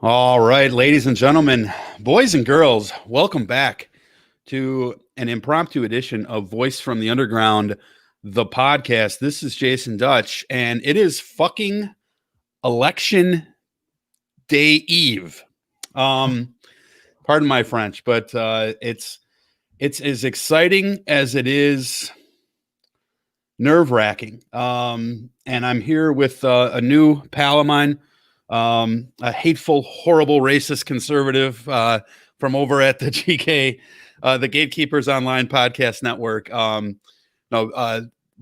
All right, ladies and gentlemen, boys and girls, welcome back to an impromptu edition of Voice from the Underground, the podcast. This is Jason Dutch, and it is fucking election day eve. Pardon my French, but it's as exciting as it is nerve-wracking. And I'm here with a new pal of mine. A hateful, horrible, racist conservative from over at the GK, the Gatekeepers Online Podcast Network.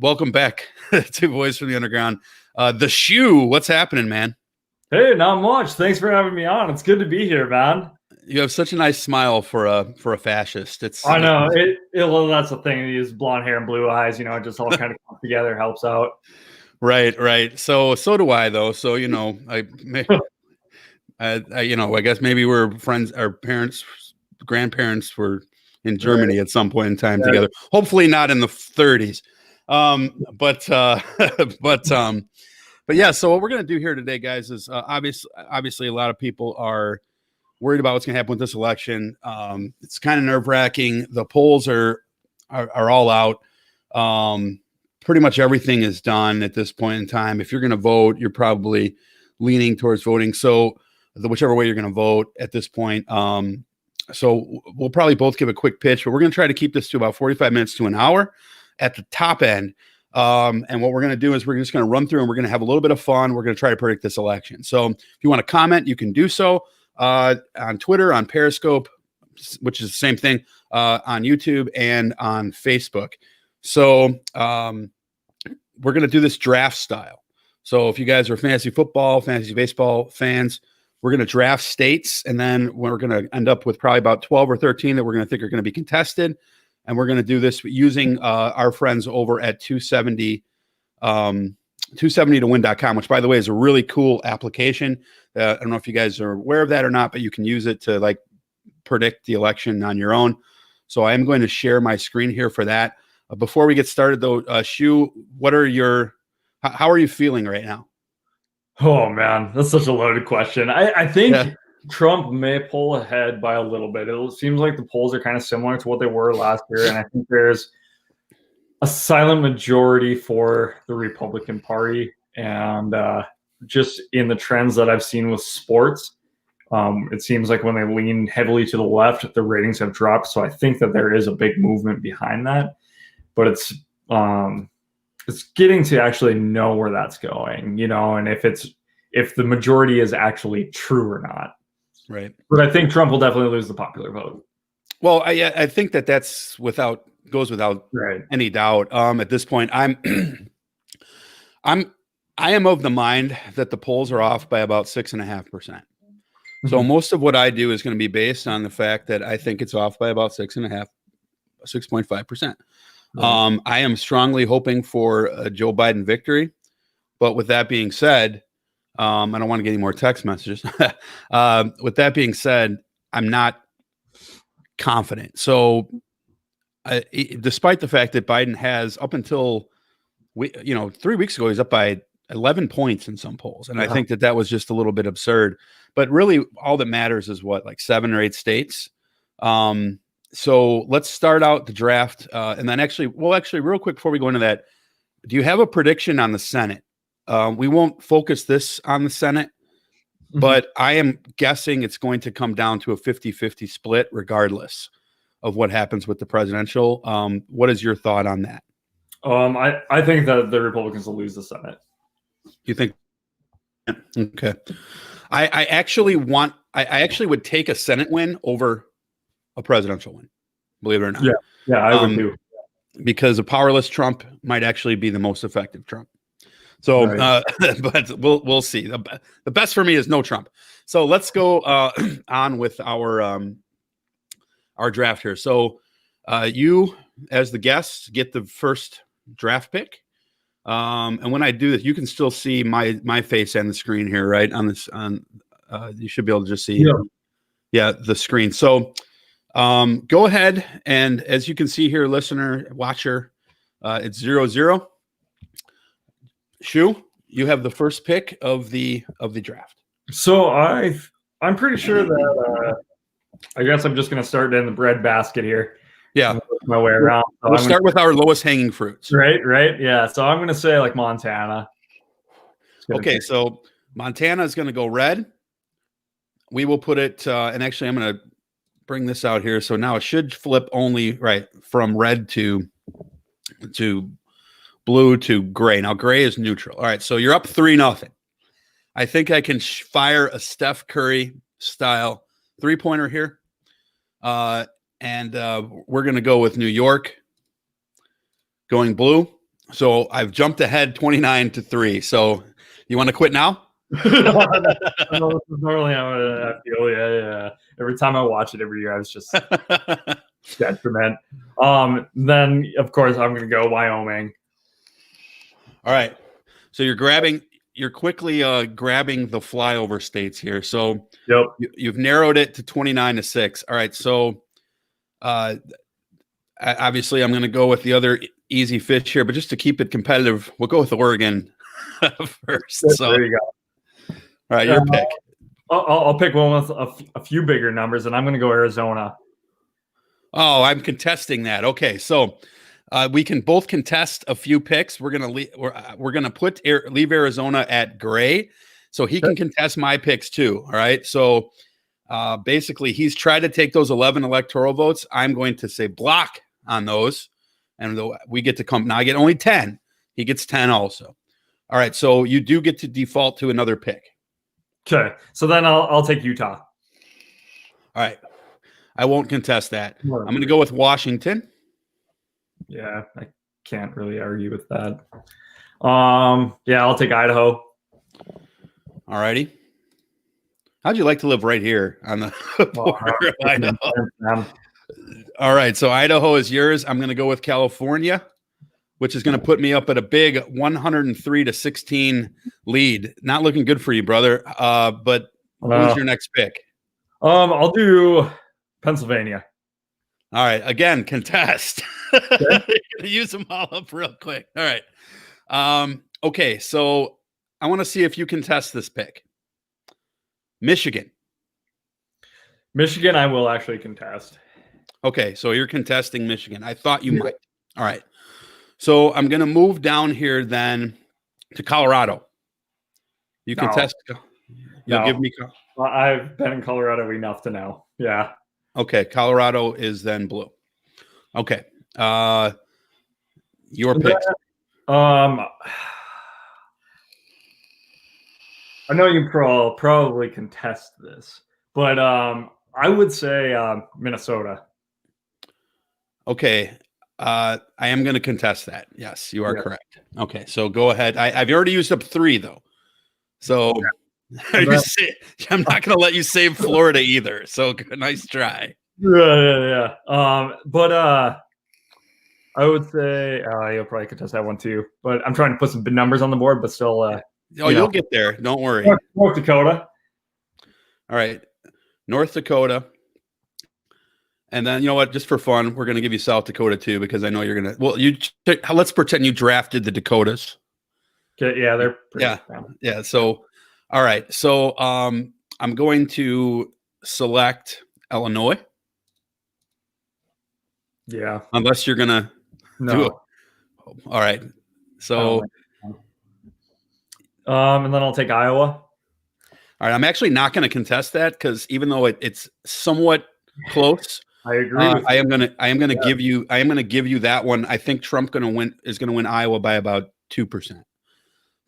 Welcome back to Voice from the Underground. The Shoe, what's happening, man? Hey, not much. Thanks for having me on. It's good to be here, man. You have such a nice smile for a fascist. I know well, that's the thing. He has blonde hair and blue eyes. You know, it just all kind of comes together, helps out. Right. So do I, though. So I guess maybe we're friends. Our grandparents were in Germany at some point in time together. Hopefully not in the 30s. But yeah. So what we're gonna do here today, guys, is obviously a lot of people are worried about what's gonna happen with this election. It's kind of nerve-wracking. The polls are all out. Pretty much everything is done at this point in time. If you're going to vote, you're probably leaning towards voting. So whichever way you're going to vote at this point. So we'll probably both give a quick pitch, but we're going to try to keep this to about 45 minutes to an hour at the top end. And what we're going to do is we're just going to run through and we're going to have a little bit of fun. We're going to try to predict this election. So if you want to comment, you can do so on Twitter, on Periscope, which is the same thing, on YouTube and on Facebook. So we're going to do this draft style. So if you guys are fantasy football, fantasy baseball fans, we're going to draft states, and then we're going to end up with probably about 12 or 13 that we're going to think are going to be contested. And we're going to do this using our friends over at 270towin.com, which, by the way, is a really cool application. I don't know if you guys are aware of that or not, but you can use it to predict the election on your own. So I am going to share my screen here for that. Before we get started, though, Shu, how are you feeling right now? Oh, man, that's such a loaded question. I think Trump may pull ahead by a little bit. It seems like the polls are kind of similar to what they were last year, and I think there's a silent majority for the Republican Party. And just in the trends that I've seen with sports, it seems like when they lean heavily to the left, the ratings have dropped. So I think that there is a big movement behind that. But it's getting to actually know where that's going, and if the majority is actually true or not. Right. But I think Trump will definitely lose the popular vote. Well, I think that's goes without any doubt. At this point, I am of the mind that the polls are off by about 6.5%. So most of what I do is going to be based on the fact that I think it's off by about 6.5%. I am strongly hoping for a Joe Biden victory, but with that being said, I don't want to get any more text messages. With that being said, I'm not confident. So, despite the fact that Biden has up until 3 weeks ago, he's up by 11 points in some polls, and I think that was just a little bit absurd. But really, all that matters is what, 7 or 8 states. So let's start out the draft, and then actually, real quick before we go into that, do you have a prediction on the Senate? We won't focus this on the Senate, but I am guessing it's going to come down to a 50-50 split regardless of what happens with the presidential. What is your thought on that? I think that the Republicans will lose the Senate. You think? Okay. I actually would take a Senate win over a presidential win, believe it or not. Yeah, I would too. Because a powerless Trump might actually be the most effective Trump. So, but we'll see. The best for me is no Trump. So let's go on with our draft here. So you, as the guest, get the first draft pick. And when I do this, you can still see my face on the screen here, right? You should be able to just see the screen. So go ahead, and as you can see here, listener, watcher, it's 0-0. Shu, you have the first pick of the draft. So I I'm pretty sure that I guess I'm just gonna start in the bread basket here. Yeah. Work my way around. So We'll start with our lowest hanging fruits. Right. Yeah. So I'm gonna say like Montana. Okay, so Montana is going to go red. We will put it, and actually, I'm going to bring this out here. So now it should flip only right from red to blue to gray. Now gray is neutral. All right, so you're up 3-0. I think I can fire a Steph Curry style 3-pointer here, and we're going to go with New York going blue. So I've jumped ahead 29-3. So you want to quit now? This is normally how I feel. Yeah. Every time I watch it every year, I was just detriment. Then of course I'm gonna go Wyoming. All right. So you're quickly grabbing the flyover states here. So Yep. You've narrowed it to 29-6. All right. So obviously I'm going to go with the other easy fish here, but just to keep it competitive, we'll go with Oregon first. So there you go. All right, your pick. I'll pick one with a few bigger numbers, and I'm going to go Arizona. Oh, I'm contesting that. Okay, so we can both contest a few picks. We're gonna leave Arizona at gray, so he can contest my picks too. All right, so basically he's tried to take those 11 electoral votes. I'm going to say block on those, and we get to come. Now I get only 10. He gets 10 also. All right, so you do get to default to another pick. Okay, so then I'll take Utah. All right, I won't contest that. I'm going to go with Washington. Yeah, I can't really argue with that. Yeah, I'll take Idaho. All righty. How'd you like to live right here on the border of Idaho? All right, so Idaho is yours. I'm going to go with California, which is going to put me up at a big 103-16 lead. Not looking good for you, brother. But who's your next pick? I'll do Pennsylvania. All right, again, contest. Okay. Use them all up real quick. All right. Okay, so I want to see if you contest this pick. Michigan. Michigan, I will actually contest. Okay, so you're contesting Michigan. I thought you might. All right. So I'm going to move down here then to Colorado. You contest? You'll give me. I've been in Colorado enough to know. Yeah. Okay, Colorado is then blue. Okay. Your pick. I know you probably contest this, but I would say Minnesota. Okay. I am going to contest that. Yes, you are correct. Okay, so go ahead. I've already used up 3, though. So I'm not going to let you save Florida either. So nice try. Yeah. But I would say you'll probably contest that one too. But I'm trying to put some big numbers on the board, but still. You'll get there. Don't worry. North Dakota. All right. North Dakota. And then, you know what? Just for fun, we're going to give you South Dakota too, because I know you're going to. Well, let's pretend you drafted the Dakotas. Okay, yeah, they're yeah. So, all right. So, I'm going to select Illinois. Yeah. Unless you're going to do it. All right. So, and then I'll take Iowa. All right. I'm actually not going to contest that because even though it's somewhat close. I agree. I am gonna give you that one. I think Trump is gonna win Iowa by about 2%,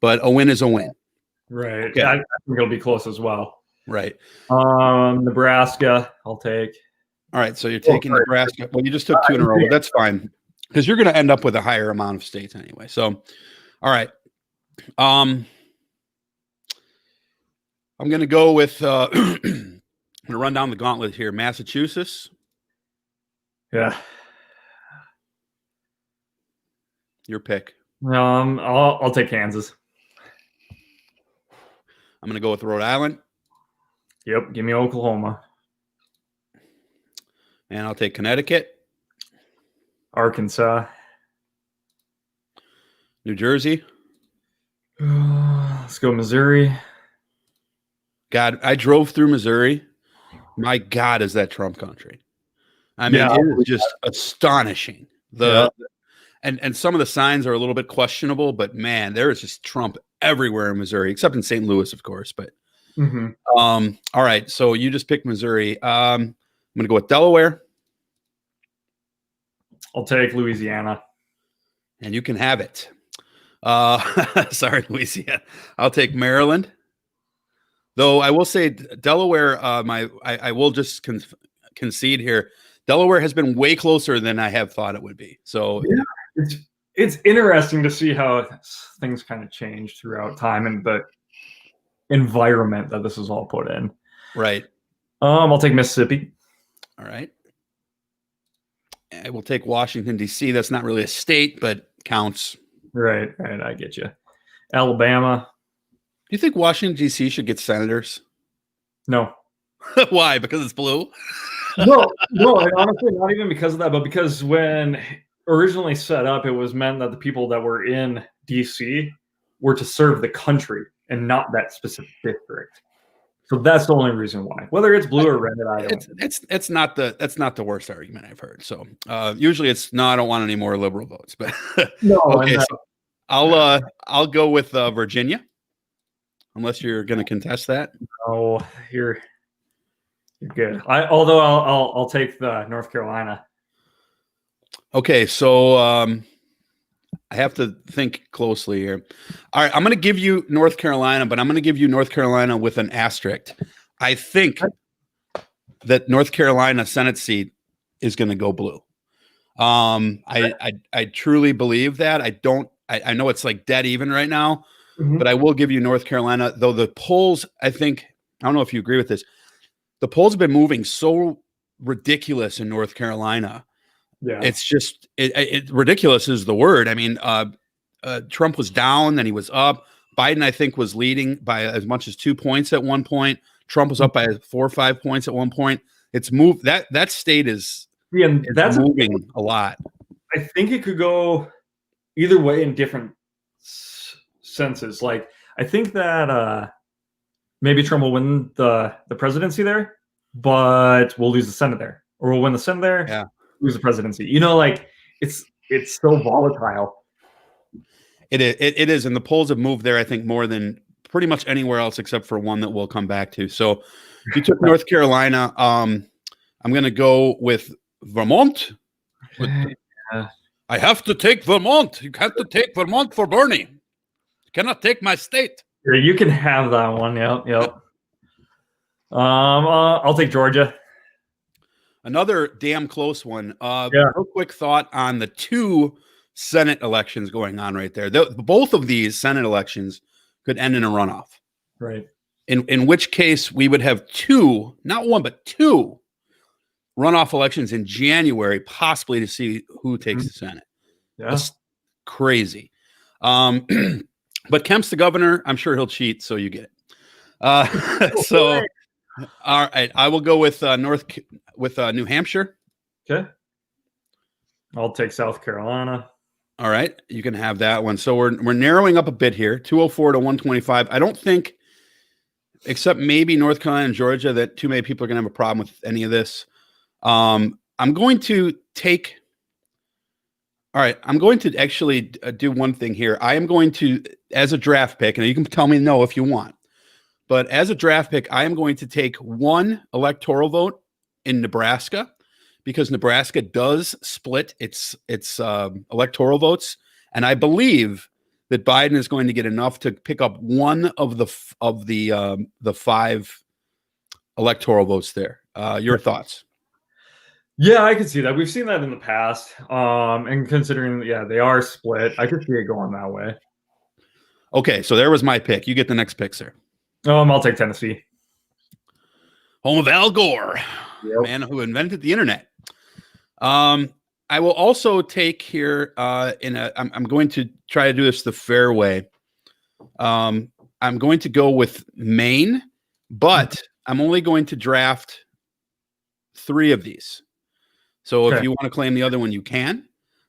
but a win is a win. Right. Okay. I think it'll be close as well. Right. Nebraska, I'll take. All right. So you're taking Nebraska. Well, you just took 2 in a row, but that's fine because you're gonna end up with a higher amount of states anyway. So, all right. I'm gonna go with. I'm gonna run down the gauntlet here. Massachusetts. Yeah. Your pick. I'll take Kansas. I'm going to go with Rhode Island. Yep. Give me Oklahoma. And I'll take Connecticut. Arkansas. New Jersey. Let's go Missouri. God, I drove through Missouri. My God, is that Trump country? I mean, Yeah. it is just astonishing. Yeah. And some of the signs are a little bit questionable, but man, there is just Trump everywhere in Missouri, except in St. Louis, of course. But all right, so you just picked Missouri. I'm gonna go with Delaware, I'll take Louisiana. and you can have it. Sorry, Louisiana. I'll take Maryland. Though I will say Delaware, I will just concede here. Delaware has been way closer than I have thought it would be. So yeah, it's interesting to see how things kind of change throughout time and the environment that this is all put in. Right. I'll take Mississippi. All right. I will take Washington, D.C. That's not really a state, but counts. Right. I get you. Alabama. Do you think Washington, D.C. should get senators? No. Why? Because it's blue? No, and honestly, not even because of that, but because when originally set up, it was meant that the people that were in DC were to serve the country and not that specific district. So that's the only reason why. Whether it's blue or red, I don't. It's not the worst argument I've heard. So usually it's no, I don't want any more liberal votes. But no, okay, so I'll go with Virginia, unless you're going to contest that. Oh, you're good. Although I'll take the North Carolina. Okay, so I have to think closely here. All right, I'm going to give you North Carolina, but I'm going to give you North Carolina with an asterisk. I think that North Carolina Senate seat is going to go blue. I truly believe that. I know it's like dead even right now, but I will give you North Carolina. Though the polls, I don't know if you agree with this. The polls have been moving so ridiculous in North Carolina. Yeah, it's just ridiculous is the word. I mean, Trump was down, then he was up. Biden, I think, was leading by as much as 2 points at one point. Trump was up by 4 or 5 points at one point. It's moved. That state is that's moving a lot. I think it could go either way in different senses. Like I think that maybe Trump will win the presidency there, but we'll lose the Senate there, or we'll win the Senate there. Yeah. Lose the presidency. You know, like it's so volatile. It is, and the polls have moved there, I think, more than pretty much anywhere else except for one that we'll come back to. So you took North Carolina. I'm going to go with Vermont. I have to take Vermont. You have to take Vermont for Bernie. You cannot take my state. Yeah, you can have that one. Yep. I'll take Georgia. Another damn close one. Real quick thought on the 2 Senate elections going on right there. Both of these Senate elections could end in a runoff. Right. In which case we would have 2, not 1, but 2 runoff elections in January, possibly to see who takes the Senate. Yeah. That's crazy. But Kemp's the governor. I'm sure he'll cheat, so you get it. So, all right, I will go with New Hampshire. Okay. I'll take South Carolina. All right, you can have that one. So we're narrowing up a bit here, 204 to 125. I don't think, except maybe North Carolina and Georgia, that too many people are going to have a problem with any of this. I'm going to take. All right, I'm going to actually do one thing here. I am going to, as a draft pick, and you can tell me no if you want, but as a draft pick, I am going to take 1 electoral vote in Nebraska, because Nebraska does split its electoral votes, and I believe that Biden is going to get enough to pick up 1 of the 5 electoral votes there. Your thoughts? Yeah, I could see that. We've seen that in the past. And considering, they are split, I could see it going that way. Okay, so there was my pick. You get the next pick, sir. I'll take Tennessee. Home of Al Gore, man who invented the internet. I will also take here I'm going to try to do this the fair way. I'm going to go with Maine, but I'm only going to draft 3 of these. So if you want to claim the other one, you can,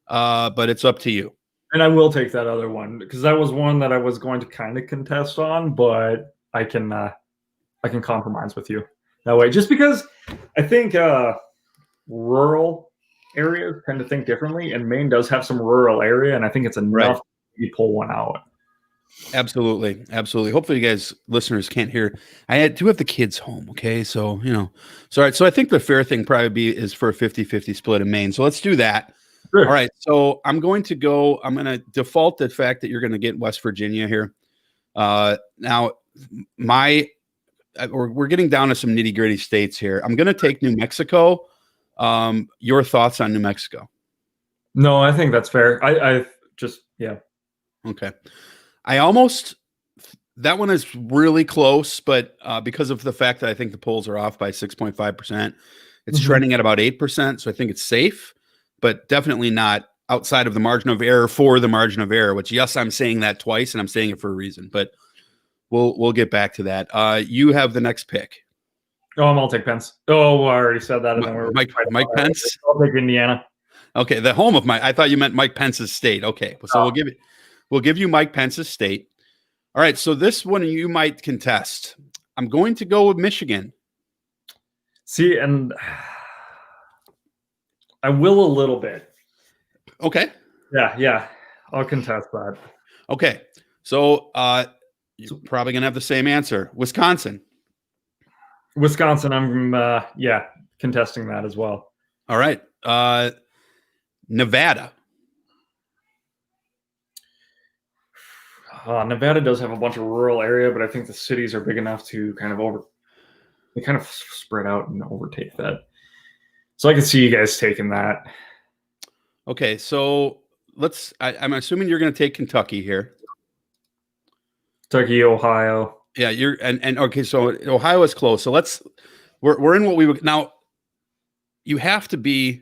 but it's up to you. And I will take that other one because that was one that I was going to kind of contest on, but I can I can compromise with you that way. Just because I think rural areas tend to think differently, and Maine does have some rural area, and I think it's enough to pull one out. Absolutely. Absolutely. Hopefully you guys listeners can't hear. Do have the kids home. Okay. So, so, all right. So I think the fair thing probably is for a 50-50 split in Maine. So let's do that. Sure. All right. So I'm going to default the fact that you're going to get West Virginia here. Now we're getting down to some nitty gritty states here. I'm going to take New Mexico. Your thoughts on New Mexico? No, I think that's fair. I just, yeah. Okay. That one is really close, but because of the fact that I think the polls are off by 6.5%, it's trending at about 8%. So I think it's safe, but definitely not outside of the margin of error for the margin of error, which, yes, I'm saying that twice and I'm saying it for a reason, but we'll get back to that. You have the next pick. I'll take Pence. Oh, I already said that. Mike Pence? I'll take Indiana. Okay. The home of I thought you meant Mike Pence's state. Okay. So we'll give you Mike Pence's state. All right. So this one you might contest. I'm going to go with Michigan. See, and I will a little bit. Okay. Yeah. I'll contest that. Okay. So you're probably going to have the same answer. Wisconsin, I'm contesting that as well. All right. Nevada. Nevada does have a bunch of rural area, but I think the cities are big enough to kind of spread out and overtake that. So I can see you guys taking that. Okay, so I'm assuming you're going to take Kentucky here. Kentucky, Ohio. Yeah, okay, so Ohio is close. So we're in what we would now. You have to be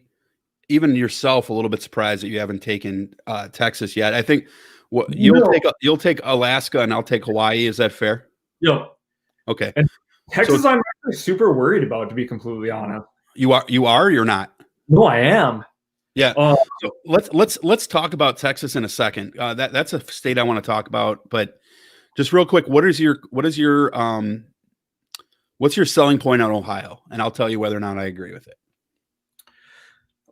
even yourself a little bit surprised that you haven't taken Texas yet. I think you'll take Alaska and I'll take Hawaii. Is that fair? Yeah. Okay. And Texas, I'm actually super worried about, to be completely honest. You are. You're not. No, I am. Yeah. So let's talk about Texas in a second. That's a state I want to talk about, but just real quick, what's your selling point on Ohio? And I'll tell you whether or not I agree with it.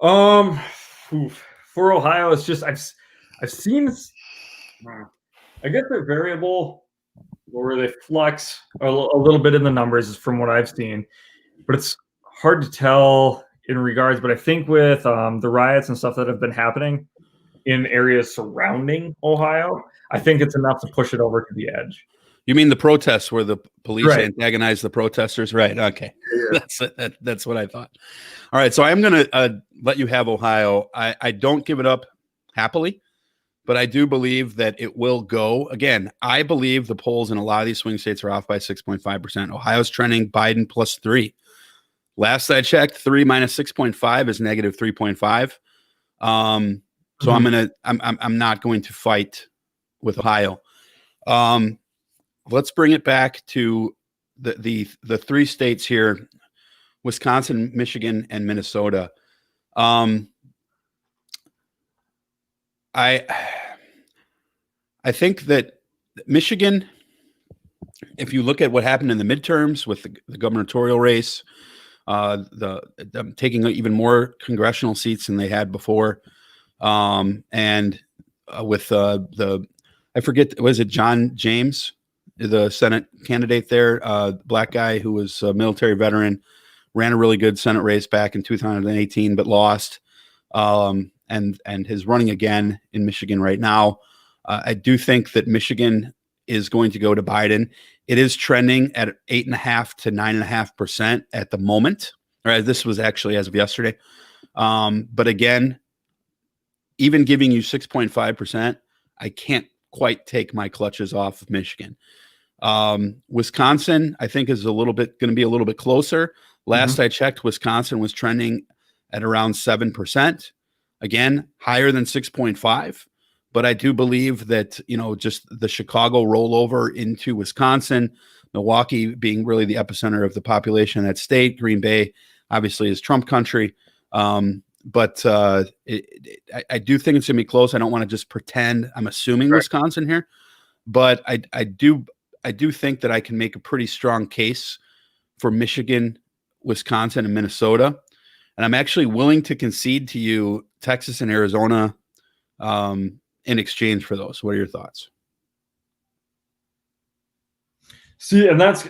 For Ohio, it's just I've seen. I guess they're variable, or they flex a little bit in the numbers from what I've seen, but it's hard to tell in regards. But I think with the riots and stuff that have been happening in areas surrounding Ohio, I think it's enough to push it over to the edge. You mean the protests where the police antagonized the protesters? Right. Okay. Yeah. That's what I thought. All right. So I'm going to let you have Ohio. I don't give it up happily, but I do believe that it will go. Again, I believe the polls in a lot of these swing states are off by 6.5%. Ohio's trending Biden +3. Last I checked, 3 minus 6.5 is negative 3.5. So I'm not going to fight with Ohio. Let's bring it back to the three states here: Wisconsin, Michigan, and Minnesota. I think that Michigan, if you look at what happened in the midterms with the gubernatorial race, them taking even more congressional seats than they had before, and with I forget, was it John James, the Senate candidate there, black guy who was a military veteran, ran a really good Senate race back in 2018, but lost, and is running again in Michigan right now. I do think that Michigan is going to go to Biden. It is trending at 8.5 to 9.5% at the moment. All right, this was actually as of yesterday. But again, even giving you 6.5%, I can't quite take my clutches off of Michigan. Wisconsin, I think, is going to be a little bit closer. Last I checked, Wisconsin was trending at around 7%. Again, higher than 6.5. But I do believe that, just the Chicago rollover into Wisconsin, Milwaukee being really the epicenter of the population in that state, Green Bay obviously is Trump country. But I do think it's going to be close. I don't want to just pretend I'm assuming Wisconsin here, but I do do think that I can make a pretty strong case for Michigan, Wisconsin, and Minnesota. And I'm actually willing to concede to you Texas and Arizona in exchange for those. What are your thoughts? See, and that's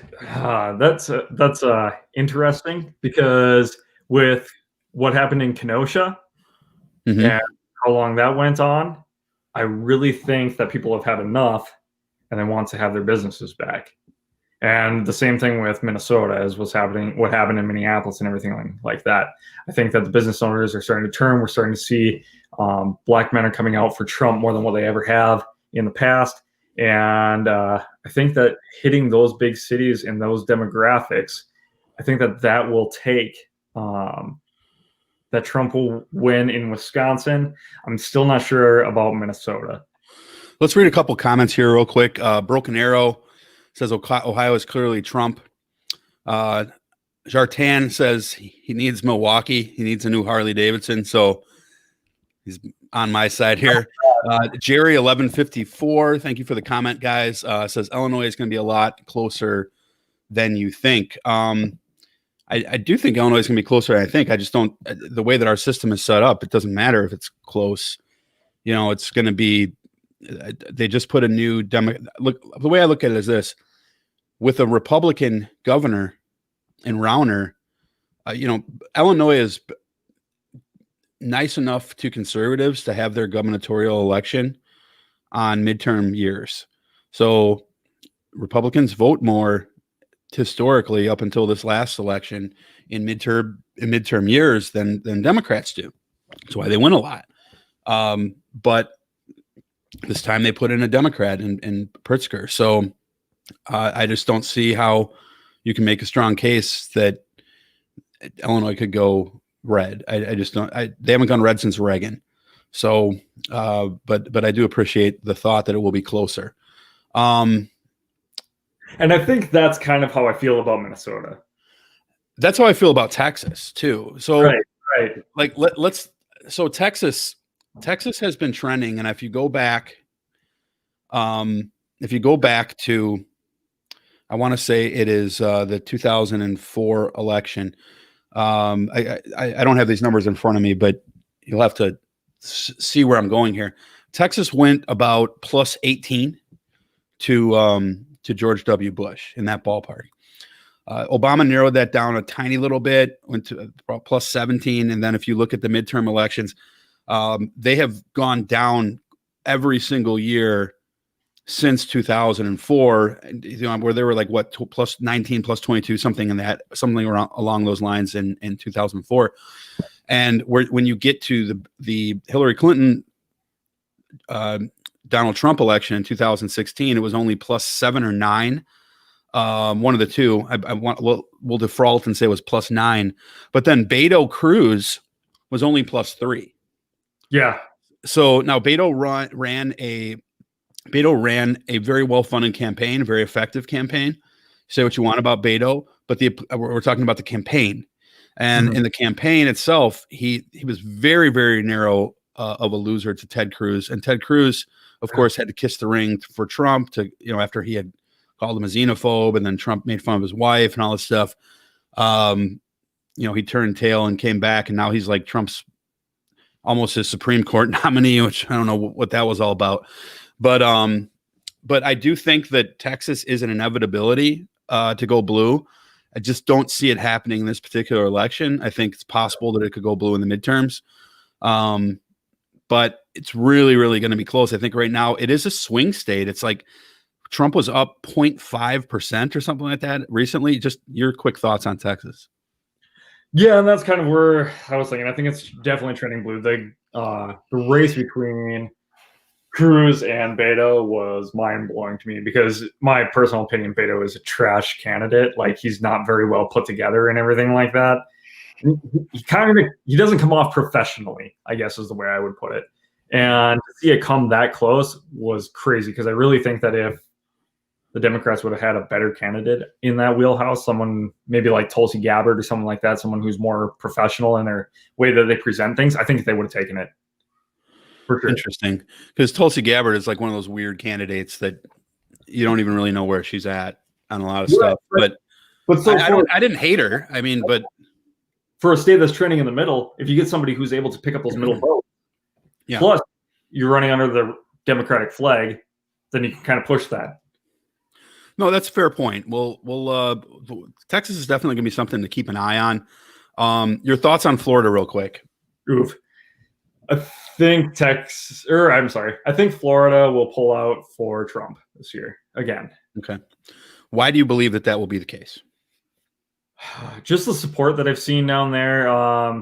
interesting, because with what happened in Kenosha and how long that went on, I really think that people have had enough and they want to have their businesses back. And the same thing with Minnesota, as what happened in Minneapolis and everything like that. I think that the business owners are starting to turn. We're starting to see black men are coming out for Trump more than what they ever have in the past. And I think that hitting those big cities and those demographics, I think that will take that Trump will win in Wisconsin. I'm still not sure about Minnesota. Let's read a couple comments here real quick. Broken Arrow says Ohio is clearly Trump. Jartan says he needs Milwaukee. He needs a new Harley Davidson. So he's on my side here. Jerry 1154, thank you for the comment, guys. Says Illinois is going to be a lot closer than you think. I do think Illinois is going to be closer than I think. I just don't. The way that our system is set up, it doesn't matter if it's close. You know, it's going to be. They just put a new look. The way I look at it is this: with a Republican governor in Rauner, Illinois is nice enough to conservatives to have their gubernatorial election on midterm years. So Republicans vote more historically up until this last election in midterm years than Democrats do. That's why they win a lot. But this time they put in a Democrat in Pritzker. So I just don't see how you can make a strong case that Illinois could go red. I just don't. They haven't gone red since Reagan. So, but I do appreciate the thought that it will be closer. And I think that's kind of how I feel about Minnesota. That's how I feel about Texas too. So, right. Like So Texas has been trending, and if you go back to, I want to say it is the 2004 election. I don't have these numbers in front of me, but you'll have to see where I'm going here. Texas went about plus 18 to George W. Bush in that ballpark. Obama narrowed that down a tiny little bit, went to about plus 17. And then if you look at the midterm elections, they have gone down every single year since 2004, where they were like plus 19, plus 22, something around along those lines in 2004. And when you get to the Hillary Clinton, Donald Trump election in 2016, it was only plus 7 or 9. One of the two. We'll default and say it was plus 9. But then Beto Cruz was only plus 3. Yeah. So now Beto ran a very well-funded campaign, a very effective campaign. Say what you want about Beto, but we're talking about the campaign. And in the campaign itself, he was very, very narrow of a loser to Ted Cruz. And Ted Cruz, of course, had to kiss the ring for Trump after he had called him a xenophobe, and then Trump made fun of his wife and all this stuff. He turned tail and came back, and now he's like Trump's almost his Supreme Court nominee, which I don't know what that was all about. But I do think that Texas is an inevitability to go blue. I just don't see it happening in this particular election. I think it's possible that it could go blue in the midterms. But it's really, really going to be close. I think right now it is a swing state. It's like Trump was up 0.5% or something like that recently. Just your quick thoughts on Texas. Yeah, and that's kind of where I was thinking. I think it's definitely trending blue. The race between Cruz and Beto was mind-blowing to me, because my personal opinion, Beto is a trash candidate. Like, he's not very well put together and everything like that. He doesn't come off professionally, I guess is the way I would put it. And to see it come that close was crazy, because I really think that if the Democrats would have had a better candidate in that wheelhouse, someone maybe like Tulsi Gabbard or someone like that, someone who's more professional in their way that they present things, I think they would have taken it. For sure. Interesting, because Tulsi Gabbard is like one of those weird candidates that you don't even really know where she's at on a lot of stuff. But so I didn't hate her. I mean, but for a state that's trending in the middle, if you get somebody who's able to pick up those middle votes, plus you're running under the Democratic flag, then you can kind of push that. No, that's a fair point. Well, Texas is definitely going to be something to keep an eye on. Your thoughts on Florida, real quick? Oof. I think I think Florida will pull out for Trump this year again. Okay. Why do you believe that will be the case? Just the support that I've seen down there. I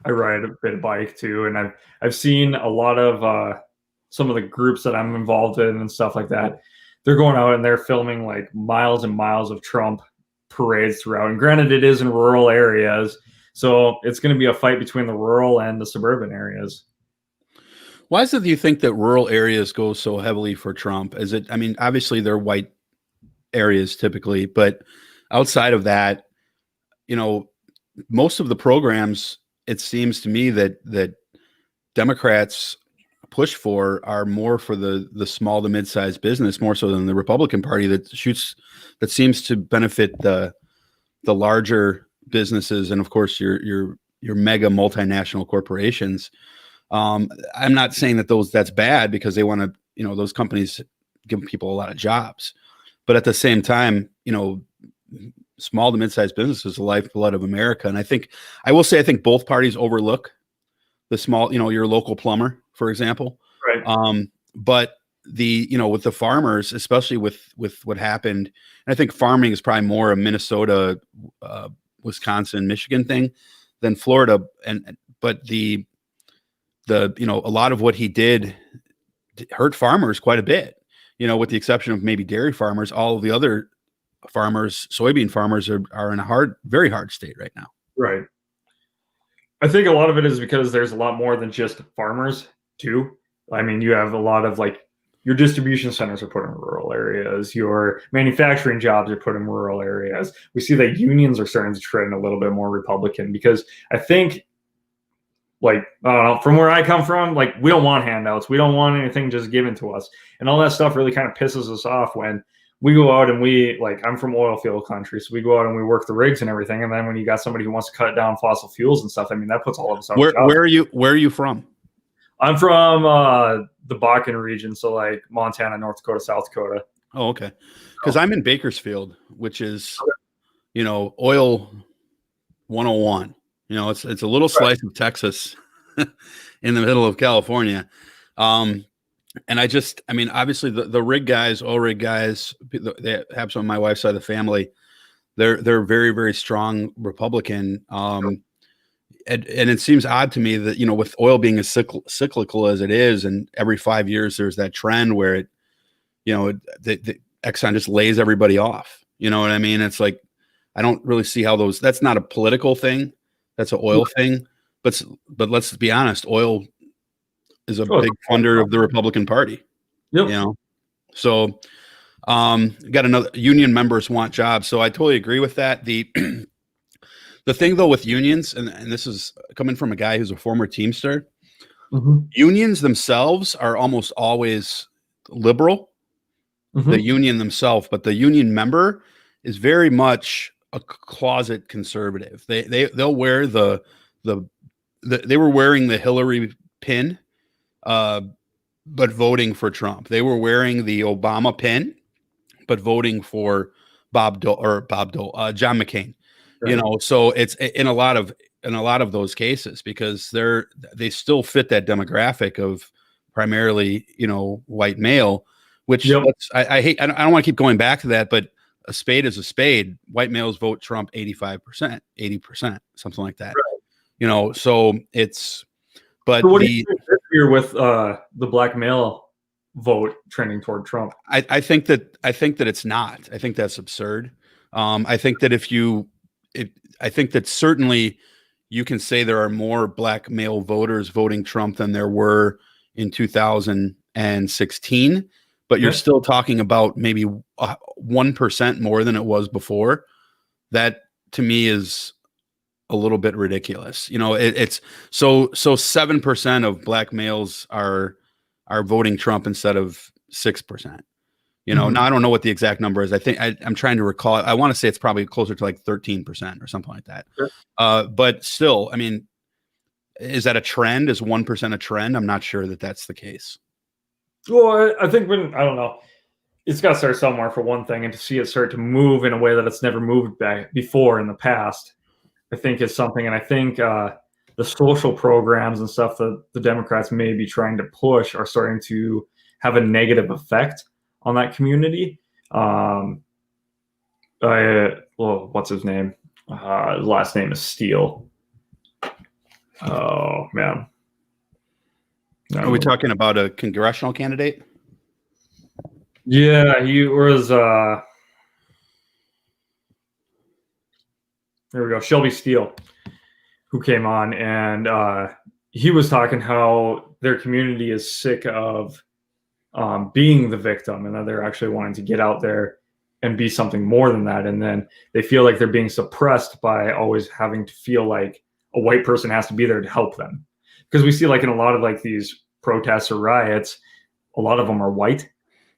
ride a bit of bike too, and I've seen a lot of some of the groups that I'm involved in and stuff like that. They're going out and they're filming like miles and miles of Trump parades throughout. And granted, it is in rural areas, so it's going to be a fight between the rural and the suburban areas. Why is it that you think that rural areas go so heavily for Trump? Is it? I mean, obviously they're white areas typically, but outside of that, most of the programs, it seems to me that Democrats push for are more for the small to mid-sized business, more so than the Republican Party that seems to benefit the larger businesses and of course your mega multinational corporations. I'm not saying that that's bad because they want to, those companies give people a lot of jobs, but at the same time, small to mid-sized business is the lifeblood of America. And I will say, I think both parties overlook the small, your local plumber, for example. Right. But with the farmers, especially with what happened, and I think farming is probably more a Minnesota, Wisconsin, Michigan thing than Florida. But a lot of what he did hurt farmers quite a bit, with the exception of maybe dairy farmers. All of the other farmers, soybean farmers are in a very hard state right now. Right. I think a lot of it is because there's a lot more than just farmers too. I mean, you have a lot of your distribution centers are put in rural areas. Your manufacturing jobs are put in rural areas. We see that unions are starting to trend a little bit more Republican because I think from where I come from, we don't want handouts. We don't want anything just given to us. And all that stuff really kind of pisses us off when we go out and I'm from oil field country, so we go out and we work the rigs and everything. And then when you got somebody who wants to cut down fossil fuels and stuff, I mean, that puts all of us out. Where are you from? I'm from the Bakken region, so Montana, North Dakota, South Dakota. Oh, okay. Because I'm in Bakersfield, which is, oil 101. It's a little slice of Texas in the middle of California. And obviously the rig guys, oil rig guys, they have some of my wife's side of the family. They're very, very strong Republican. And it seems odd to me that, with oil being as cyclical as it is, and every 5 years, there's that trend where the Exxon just lays everybody off. You know what I mean? It's like, I don't really see how that's not a political thing. That's an oil thing. But let's be honest, oil is a big funder of the Republican Party. Yep. So got another union members want jobs. So I totally agree with that. The thing though with unions, and this is coming from a guy who's a former Teamster, unions themselves are almost always liberal, the union themselves, but the union member is very much a closet conservative. They'll wear they were wearing the Hillary pin, but voting for Trump. They were wearing the Obama pin, but voting for John McCain. Right. So it's in a lot of those cases because they still fit that demographic of primarily, white male, which I hate. I don't want to keep going back to that, but a spade is a spade. White males vote Trump 85%, 80%, something like that. Right. So it's. But what do you think this year with the black male vote trending toward Trump? I think that it's not. I think that's absurd. I think that I think that certainly you can say there are more black male voters voting Trump than there were in 2016, but you're still talking about maybe 1% more than it was before. That to me is a little bit ridiculous. It's so 7% of black males are voting Trump instead of 6%. Now I don't know what the exact number is. I think I'm trying to recall. I want to say it's probably closer to like 13% or something like that. Sure. But still, I mean, is that a trend? Is 1% a trend? I'm not sure that that's the case. Well, I think I don't know. It's got to start somewhere for one thing, and to see it start to move in a way that it's never moved back before in the past, I think is something. And I think the social programs and stuff that the Democrats may be trying to push are starting to have a negative effect on that community. What's his name? His last name is Steele. Oh man. Are we talking about a congressional candidate? Yeah, he was. There we go. Shelby Steele, who came on, and he was talking how their community is sick of being the victim, and that they're actually wanting to get out there and be something more than that. And then they feel like they're being suppressed by always having to feel like a white person has to be there to help them. Because we see like in a lot of like these protests or riots, a lot of them are white.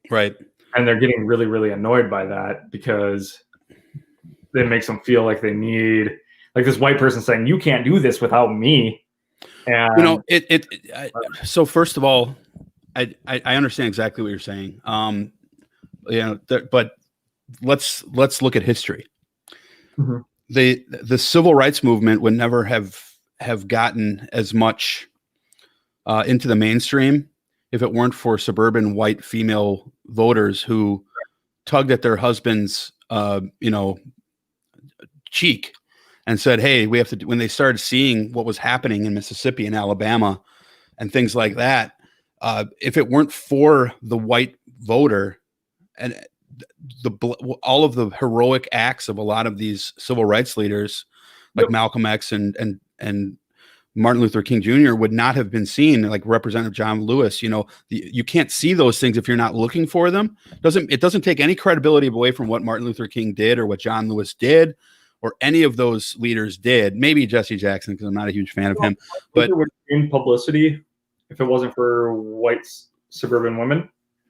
Right. And they're getting really, really annoyed by that because it makes them feel like they need like this white person saying, you can't do this without me. And so first of all, I understand exactly what you're saying. But let's look at history. Mm-hmm. The civil rights movement would never have gotten as much into the mainstream if it weren't for suburban white female voters who tugged at their husband's cheek and said, hey, we have to when they started seeing what was happening in Mississippi and Alabama and things like that, if it weren't for the white voter and all of the heroic acts of a lot of these civil rights leaders like Malcolm X and Martin Luther King Jr. would not have been seen, like Representative John Lewis. You can't see those things if you're not looking for them. It doesn't take any credibility away from what Martin Luther King did or what John Lewis did or any of those leaders did. Maybe Jesse Jackson, because I'm not a huge fan of him. But it would gain publicity if it wasn't for white suburban women.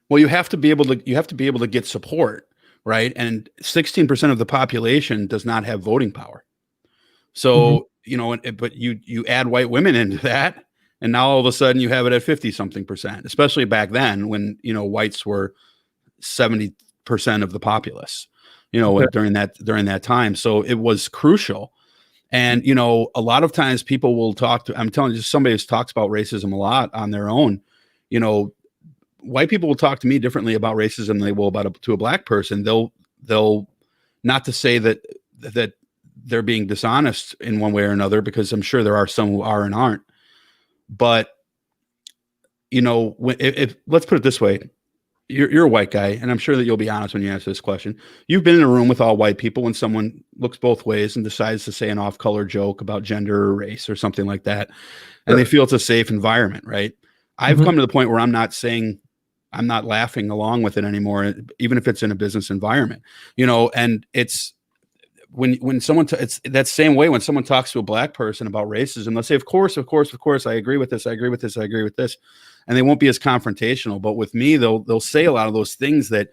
Well, you have to be able to get support, right? And 16% of the population does not have voting power. So, but you add white women into that, and now all of a sudden you have it at 50-something%, especially back then when, whites were 70% of the populace, during that time. So it was crucial. And, a lot of times people will I'm telling you, just somebody who talks about racism a lot on their own, white people will talk to me differently about racism than they will to a black person. They'll not to say that they're being dishonest in one way or another, because I'm sure there are some who are and aren't. But, if let's put it this way, you're a white guy, and I'm sure that you'll be honest when you answer this question. You've been in a room with all white people when someone looks both ways and decides to say an off-color joke about gender or race or something like that, and they feel it's a safe environment, right? I've come to the point where I'm not laughing along with it anymore, even if it's in a business environment, and it's when someone, it's that same way when someone talks to a black person about racism, they'll say, of course, I agree with this. I agree with this. I agree with this. And they won't be as confrontational, but with me, they'll say a lot of those things that,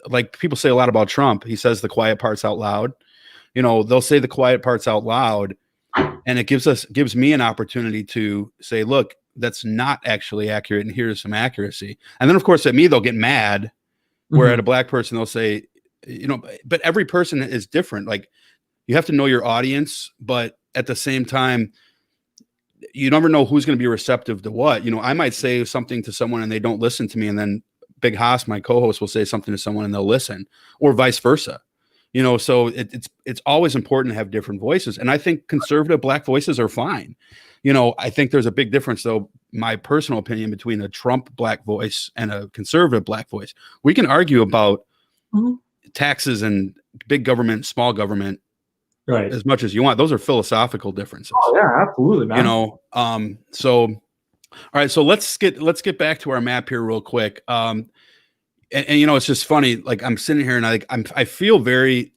like people say a lot about Trump. He says the quiet parts out loud, they'll say the quiet parts out loud, and it gives me an opportunity to say, look, that's not actually accurate, and here's some accuracy. And then of course at me, they'll get mad, where at a black person, they'll say, but every person is different. Like, you have to know your audience, but at the same time, you never know who's going to be receptive to what. I might say something to someone and they don't listen to me, and then Big Haas, my co-host, will say something to someone and they'll listen, or vice versa. So it's always important to have different voices. And I think conservative black voices are fine. I think there's a big difference, though, my personal opinion, between a Trump black voice and a conservative black voice. We can argue about taxes and big government, small government, right, as much as you want. Those are philosophical differences. Oh yeah, absolutely, man. So all right, so let's get back to our map here real quick. And it's just funny, like I'm sitting here and I feel very,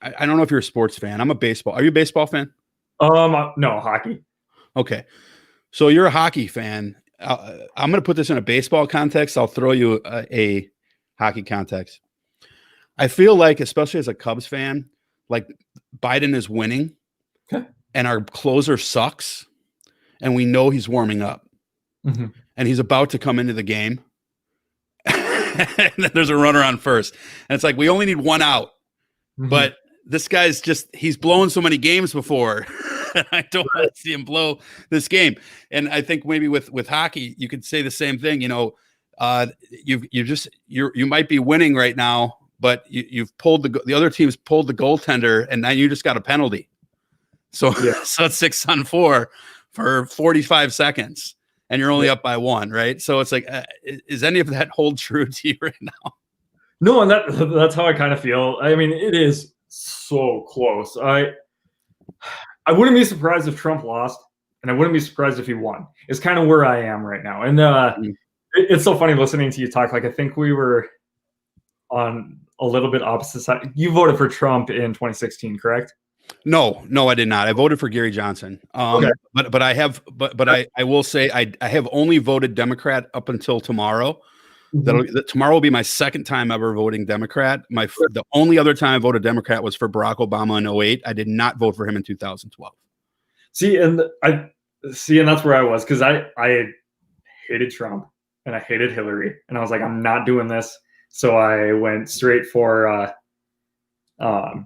I don't know if you're a sports fan. Are you a baseball fan? No, hockey. Okay. So you're a hockey fan. I'm going to put this in a baseball context. I'll throw you a hockey context. I feel like, especially as a Cubs fan, like Biden is winning and our closer sucks and we know he's warming up and he's about to come into the game. And then there's a runner on first. And it's like, we only need one out, but this guy's he's blown so many games before. I don't want to see him blow this game. And I think maybe with hockey, you could say the same thing. You know, you might be winning right now, but you've pulled the other team's pulled the goaltender, and now you just got a penalty. So so it's 6-on-4 for 45 seconds, and you're only up by 1, right? So it's like, is any of that hold true to you right now? No, and that's how I kind of feel. I mean, it is so close. I wouldn't be surprised if Trump lost, and I wouldn't be surprised if he won. It's kind of where I am right now. And it's so funny listening to you talk. Like, I think we were on a little bit opposite side. You voted for Trump in 2016, correct? No, I did not. I voted for Gary Johnson. But I will say I have only voted Democrat up until tomorrow. Tomorrow will be my second time ever voting Democrat. The only other time I voted Democrat was for Barack Obama in 2008. I did not vote for him in 2012. And that's where I was, because I hated Trump and I hated Hillary, and I was like, I'm not doing this. So I went straight for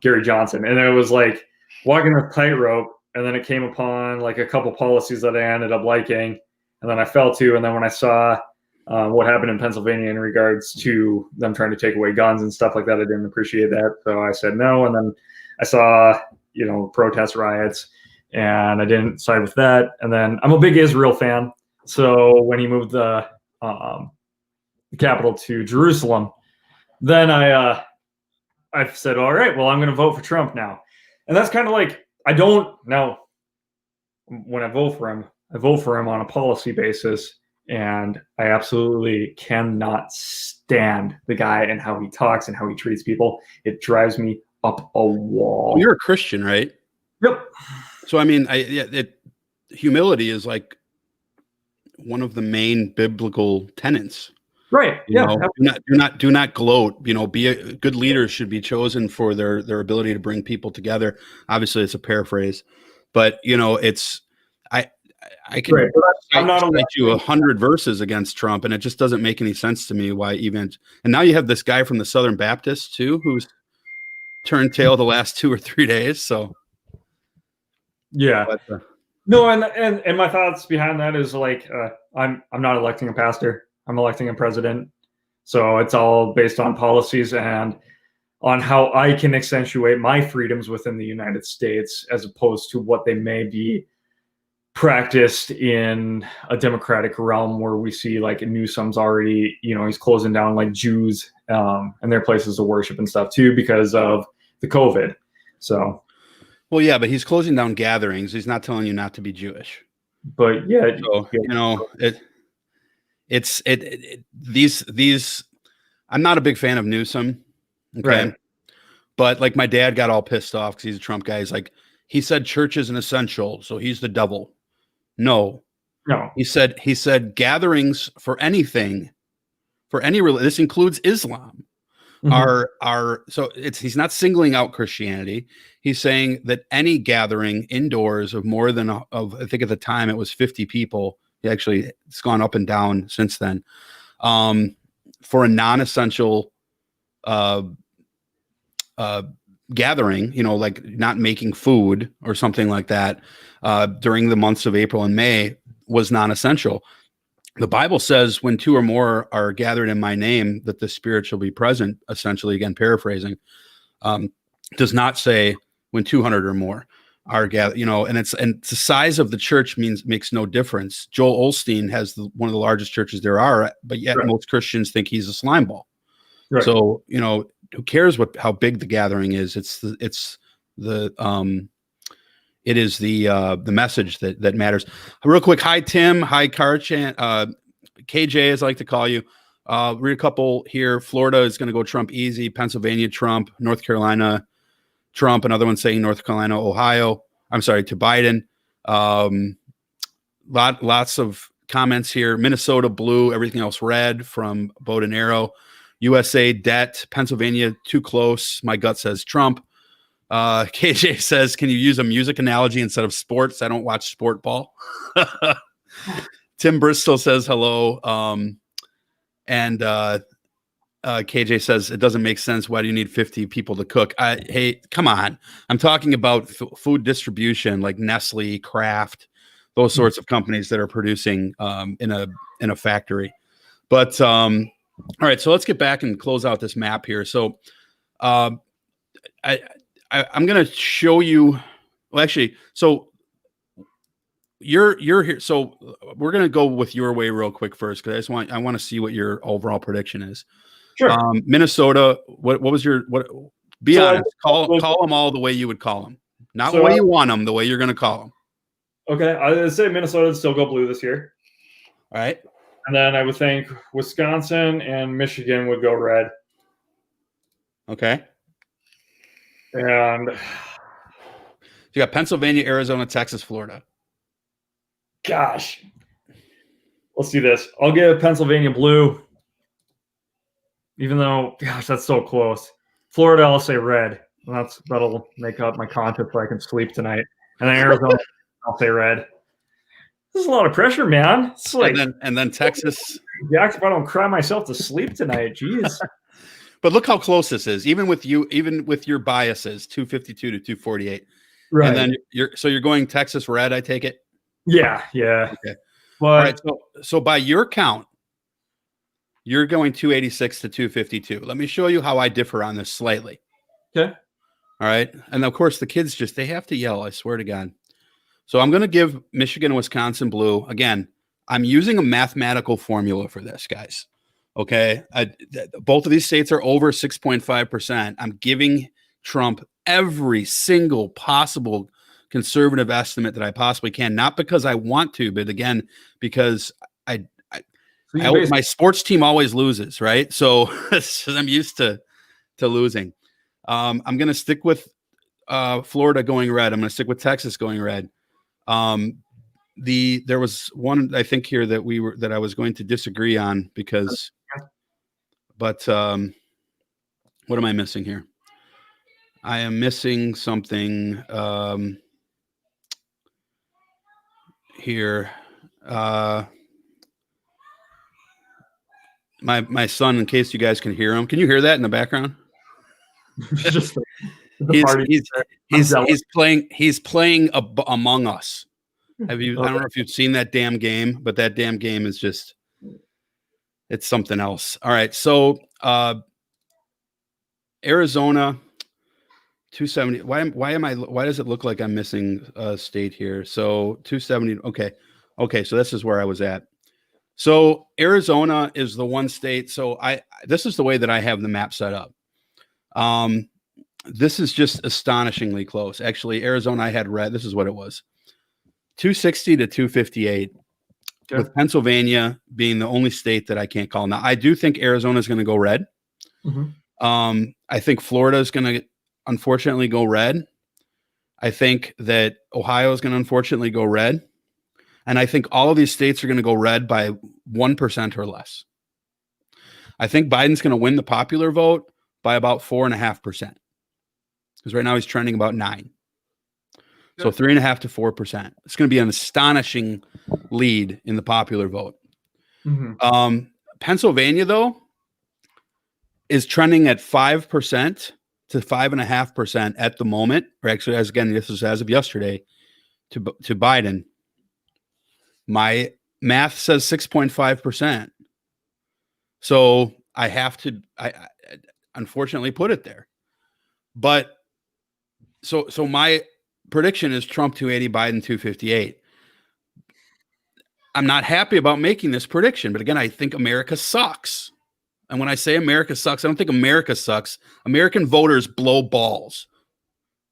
Gary Johnson, and it was like walking a tightrope. And then it came upon like a couple policies that I ended up liking, and then I fell to. And then when I saw what happened in Pennsylvania in regards to them trying to take away guns and stuff like that, I didn't appreciate that. So I said no. And then I saw, protest riots, and I didn't side with that. And then I'm a big Israel fan. So when he moved the capital to Jerusalem, then I said, all right, well, I'm going to vote for Trump now. And that's kind of like, when I vote for him on a policy basis. And I absolutely cannot stand the guy and how he talks and how he treats people. It drives me up a wall. Well, you're a Christian, right? Yep. So, I mean, humility is like one of the main biblical tenets. Right. Do not gloat. Good leaders should be chosen for their ability to bring people together. Obviously, it's a paraphrase, but I can cite you 100 verses against Trump, and it just doesn't make any sense to me why even. And now you have this guy from the Southern Baptists too, who's turned tail the last 2 or 3 days. So, no, and my thoughts behind that is like, I'm not electing a pastor. I'm electing a president. So it's all based on policies and on how I can accentuate my freedoms within the United States, as opposed to what they may be practiced in a democratic realm, where we see like Newsom's already, he's closing down like Jews and their places of worship and stuff too, because of the COVID. So, well, yeah, but he's closing down gatherings. He's not telling you not to be Jewish. But these. I'm not a big fan of Newsom. Okay. Right. But like my dad got all pissed off because he's a Trump guy. He's like, he said church isn't essential, so he's the devil. No. He said gatherings for anything, for any religion, this includes Islam, he's not singling out Christianity. He's saying that any gathering indoors of more than I think at the time it was 50 people. Actually, it's gone up and down since then. For a non-essential gathering, like not making food or something like that, during the months of April and May was non-essential. The Bible says when 2 or more are gathered in my name, that the Spirit shall be present, essentially, again, paraphrasing. Does not say when 200 or more are gathered, and the size of the church makes no difference. Joel Osteen has one of the largest churches there are, but yet most Christians think he's a slime ball. Right. So, who cares how big the gathering is? It is the message that matters. Real quick. Hi, Tim. Hi, Karchan. KJ, as I like to call you. Read a couple here. Florida is going to go Trump easy. Pennsylvania, Trump. North Carolina, Trump. Another one saying North Carolina, Ohio. I'm sorry, to Biden. Lots of comments here. Minnesota blue, everything else red from Bow and Arrow. USA debt. Pennsylvania too close. My gut says Trump. KJ says, can you use a music analogy instead of sports? I don't watch sport ball. Tim Bristol says hello. And KJ says it doesn't make sense. Why do you need 50 people to cook? Hey, come on. I'm talking about food distribution like Nestle, Kraft, those sorts of companies that are producing in a factory. But all right, so let's get back and close out this map here. So I'm going to show you. Well, actually, so you're here. So we're going to go with your way real quick first because I want to see what your overall prediction is. Sure. Minnesota. What was your what? Be honest. Call them all the way you would call them, not the way you want them. The way you're going to call them. Okay, I would say Minnesota would still go blue this year. All right. And then I would think Wisconsin and Michigan would go red. Okay. And you got Pennsylvania, Arizona, Texas, Florida. Gosh. Let's do this. I'll give Pennsylvania blue. Even though, gosh, that's so close. Florida, I'll say red. That'll make up my conscience so I can sleep tonight. And then Arizona, I'll say red. This is a lot of pressure, man. It's like, and then Texas. Yeah, if I don't cry myself to sleep tonight, jeez. But look how close this is, even with your biases, 252 to 248. Right. And then you're going Texas red, I take it. Yeah. Okay. But, all right. So by your count, you're going 286 to 252. Let me show you how I differ on this slightly. Okay. All right. And of course, the kids they have to yell. I swear to God. So I'm going to give Michigan and Wisconsin blue. Again, I'm using a mathematical formula for this, guys. Okay. Both of these states are over 6.5%. I'm giving Trump every single possible conservative estimate that I possibly can, not because I want to, but again, because my sports team always loses, right? So I'm used to losing. I'm going to stick with Florida going red. I'm going to stick with Texas going red. There was one I think here that I was going to disagree on because, but what am I missing here? I am missing something here. My son, in case you guys can hear him, can you hear that in the background? Just he's playing Among Us. I don't know if you've seen that damn game, but that damn game is it's something else. All right, so Arizona 270. Why does it look like I'm missing a state here? So 270. Okay, so this is where I was at. So Arizona is the one state. So this is the way that I have the map set up. This is just astonishingly close. Actually, Arizona, I had red. This is what it was. 260 to 258, okay, with Pennsylvania being the only state that I can't call. Now, I do think Arizona is going to go red. Mm-hmm. I think Florida is going to unfortunately go red. I think that Ohio is going to unfortunately go red. And I think all of these states are going to go red by 1% or less. I think Biden's going to win the popular vote by about 4.5%. Because right now he's trending about 9%. So 3.5% to 4%. It's going to be an astonishing lead in the popular vote. Mm-hmm. Pennsylvania, though, is trending at 5% to 5.5% at the moment. Or actually, this is as of yesterday, to Biden. My math says 6.5%. So I have to, I unfortunately put it there. But so my prediction is Trump 280, Biden 258. I'm not happy about making this prediction, but again, I think America sucks. And when I say America sucks, I don't think America sucks. American voters blow balls.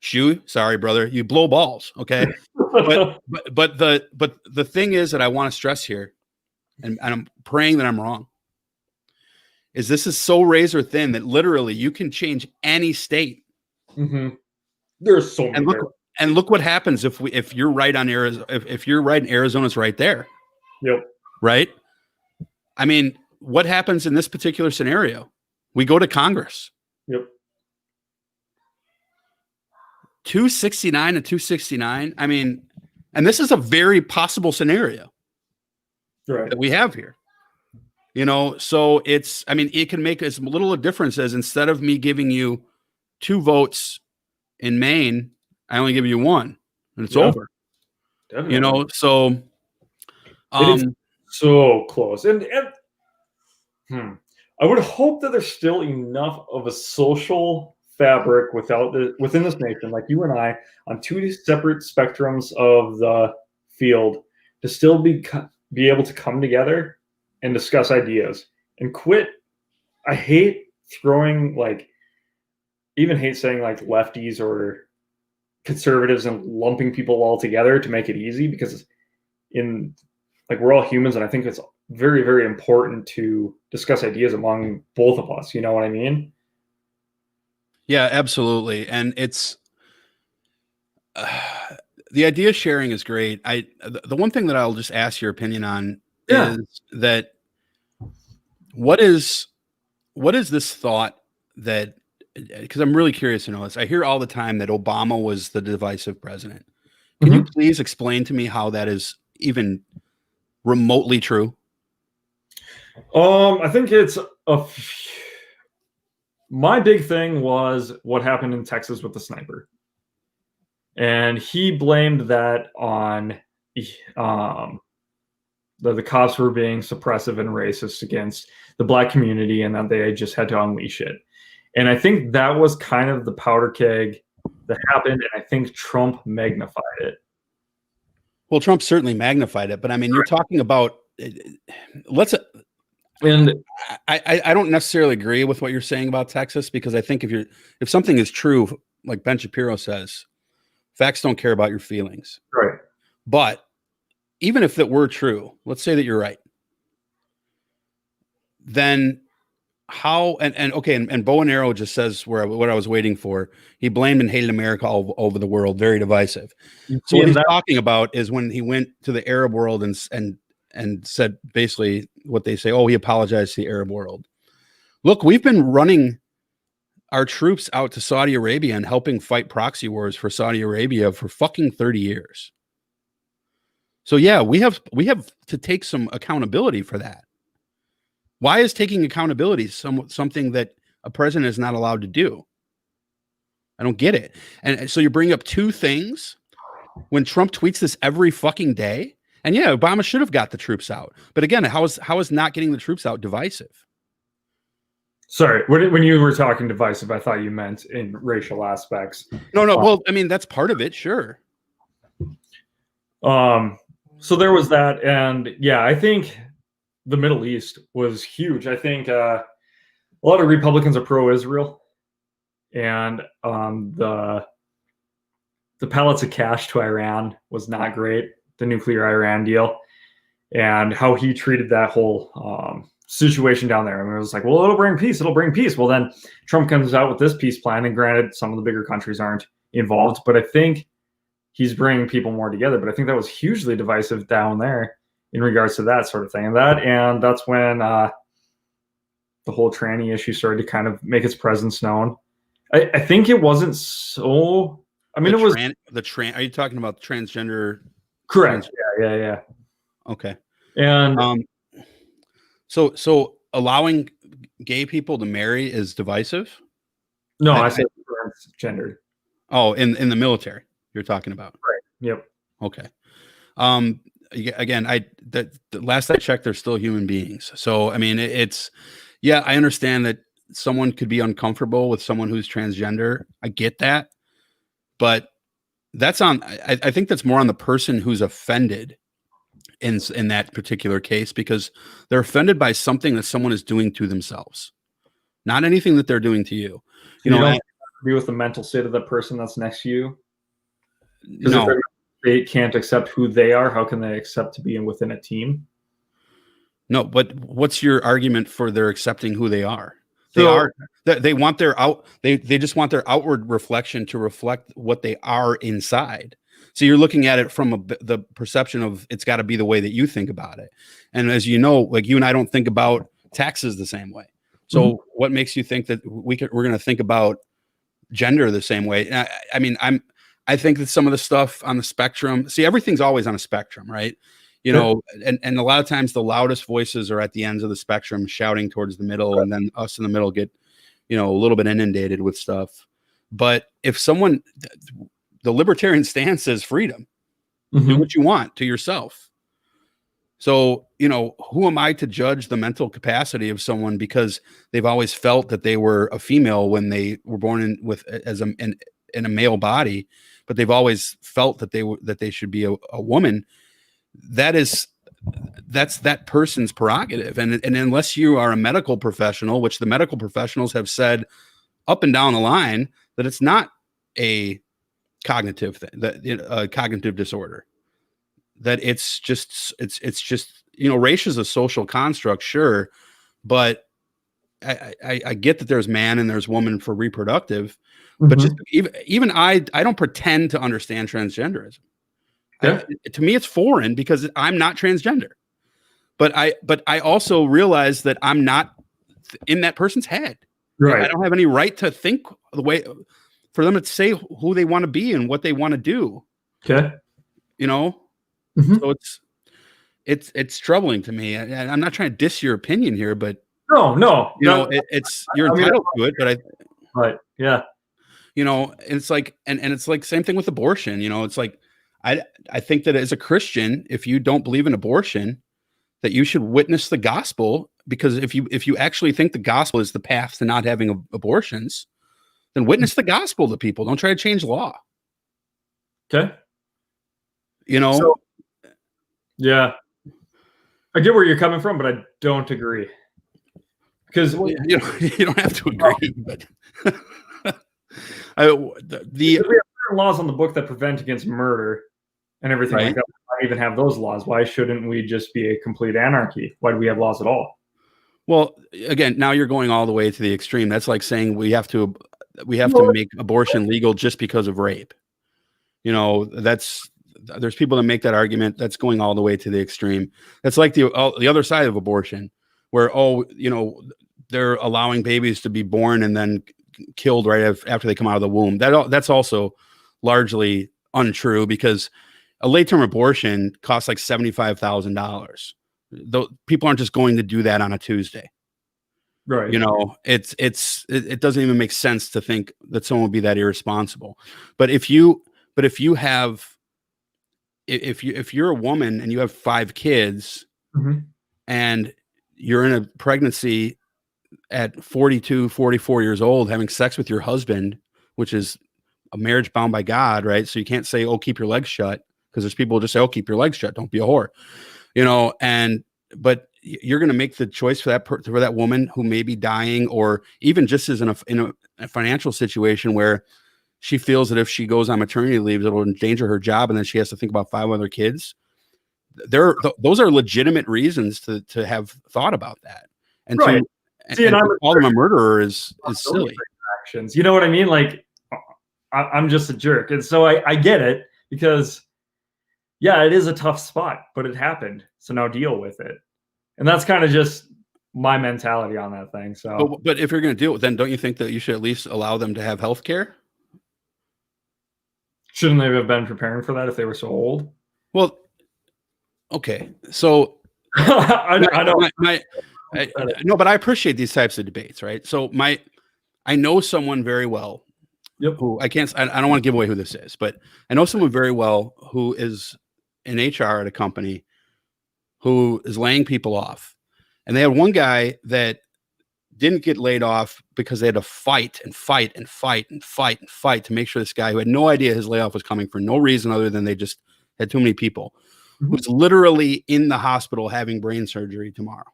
Shu, sorry, brother, you blow balls. Okay. but the thing is that I want to stress here, and I'm praying that I'm wrong, is this is so razor thin that literally you can change any state. Mm-hmm. There's so many. And look what happens if you're right on Arizona. If you're right, and Arizona's right there. Yep. right? I mean, what happens in this particular scenario? We go to Congress. Yep. 269 to 269. I mean, and this is a very possible scenario that we have here. You know, so it's, I mean, it can make as little a difference as instead of me giving you 2 votes in Maine, I only give you 1 and it's over. Definitely. You know, so it is so close. And I would hope that there's still enough of a social fabric within this nation, like you and I, on 2 separate spectrums of the field, to still be able to come together and discuss ideas and quit. I hate throwing, like, even hate saying like lefties or conservatives and lumping people all together to make it easy, because we're all humans, and I think it's very, very important to discuss ideas among both of us. You know what I mean? Yeah, absolutely. And it's the idea sharing is great. The one thing that I'll just ask your opinion on is that what is this thought that, because I'm really curious to know this. I hear all the time that Obama was the divisive president. Can you please explain to me how that is even remotely true? I think it's my big thing was what happened in Texas with the sniper. And he blamed that on the cops were being suppressive and racist against the Black community, and that they just had to unleash it. And I think that was kind of the powder keg that happened, and I think Trump magnified it. Well, Trump certainly magnified it, but I mean, you're talking about and I don't necessarily agree with what you're saying about Texas, because I think if something is true, like Ben Shapiro says, facts don't care about your feelings. Right. But even if that were true, let's say that you're right, then how, and Bow and Arrow just says what I was waiting for. He blamed and hated America all over the world, very divisive. So what he's talking about is when he went to the Arab world and said basically what they say, oh, he apologized to the Arab world. Look, we've been running our troops out to Saudi Arabia and helping fight proxy wars for Saudi Arabia for fucking 30 years. So yeah, we have to take some accountability for that. Why is taking accountability something that a president is not allowed to do? I don't get it. And so you bring up 2 things when Trump tweets this every fucking day. And yeah, Obama should have got the troops out. But again, how is not getting the troops out divisive? Sorry, when you were talking divisive, I thought you meant in racial aspects. No. Well, I mean, that's part of it, sure. So there was that, and yeah, I think the Middle East was huge. I think a lot of Republicans are pro-Israel, and the pallets of cash to Iran was not great. The nuclear Iran deal, and how he treated that whole situation down there. I mean, it was like, well, it'll bring peace. It'll bring peace. Well, then Trump comes out with this peace plan, and granted, some of the bigger countries aren't involved, but I think he's bringing people more together. But I think that was hugely divisive down there in regards to that sort of thing. And that's when the whole tranny issue started to kind of make its presence known. I think it wasn't so. I mean, are you talking about transgender? Correct. Yeah. Okay. And so allowing gay people to marry is divisive? No, I said transgendered. Oh, in the military you're talking about. Right. Yep. Okay. Again, the last I checked, they're still human beings. So I mean, I understand that someone could be uncomfortable with someone who's transgender. I get that, but that's I think that's more on the person who's offended in that particular case, because they're offended by something that someone is doing to themselves, not anything that they're doing to you. You know, don't agree with the mental state of the person that's next to you. No, if they can't accept who they are, how can they accept to be within a team? No, but what's your argument for their accepting who they are? They want they just want their outward reflection to reflect what they are inside. So you're looking at it from the perception of it's got to be the way that you think about it. And as you know, like you and I don't think about taxes the same way. So what makes you think that we're going to think about gender the same way? I mean, I think that some of the stuff on the spectrum, see, everything's always on a spectrum, right? You know, and a lot of times the loudest voices are at the ends of the spectrum shouting towards the middle, and then us in the middle get, you know, a little bit inundated with stuff. But if someone, the libertarian stance is freedom, do what you want to yourself. So, you know, who am I to judge the mental capacity of someone because they've always felt that they were a female when they were born in a male body, but they've always felt that they should be a woman. That's that person's prerogative. And unless you are a medical professional, which the medical professionals have said up and down the line that it's not a cognitive thing, a cognitive disorder, that it's just, you know, race is a social construct, sure. But I get that there's man and there's woman for reproductive, but just even I don't pretend to understand transgenderism. To me, it's foreign because I'm not transgender, but I also realize that I'm not in that person's head. Right. I don't have any right to think the way for them to say who they want to be and what they want to do. Okay. You know, so it's troubling to me. I'm not trying to diss your opinion here, but no, you know, it's you're entitled to it, but right. Yeah. You know, it's like, and it's like same thing with abortion. You know, it's like, I think that as a Christian, if you don't believe in abortion, that you should witness the gospel, because if you actually think the gospel is the path to not having abortions, then witness the gospel to people. Don't try to change law. Okay. You know, so, yeah, I get where you're coming from, but I don't agree. Because you don't have to agree, but we have laws on the book that prevent against murder and everything like that. Why even have those laws? Why shouldn't we just be a complete anarchy? Why do we have laws at all? Well, again, now you're going all the way to the extreme. That's like saying we have to make abortion legal just because of rape. You know, there's people that make that argument. That's going all the way to the extreme. That's like the other side of abortion, where you know, they're allowing babies to be born and then killed right after they come out of the womb. That's also largely untrue, because a late-term abortion costs like $75,000. Though people aren't just going to do that on a Tuesday, right? You know, it doesn't even make sense to think that someone would be that irresponsible. But if you're a woman and you have 5 kids and you're in a pregnancy at 42, 44 years old, having sex with your husband, which is a marriage bound by God, right? So you can't say, "Oh, keep your legs shut," because there's people who just say, "Oh, keep your legs shut. Don't be a whore," you know. But you're going to make the choice for that woman who may be dying, or even just is in a financial situation where she feels that if she goes on maternity leave, it'll endanger her job, and then she has to think about 5 other kids. Those are legitimate reasons to have thought about that, and to call them a murderer is silly. Actions. You know what I mean? Like, I'm just a jerk. And so I get it, because yeah, it is a tough spot, but it happened. So now deal with it. And that's kind of just my mentality on that thing. So, but if you're going to deal with it, then don't you think that you should at least allow them to have health care? Shouldn't they have been preparing for that if they were so old? Well, okay. So I know, but I appreciate these types of debates, right? So I know someone very well. Yep. Who I don't want to give away who this is, but I know someone very well who is in HR at a company who is laying people off. And they had one guy that didn't get laid off because they had to fight to make sure this guy, who had no idea his layoff was coming for no reason other than they just had too many people, who's literally in the hospital having brain surgery tomorrow.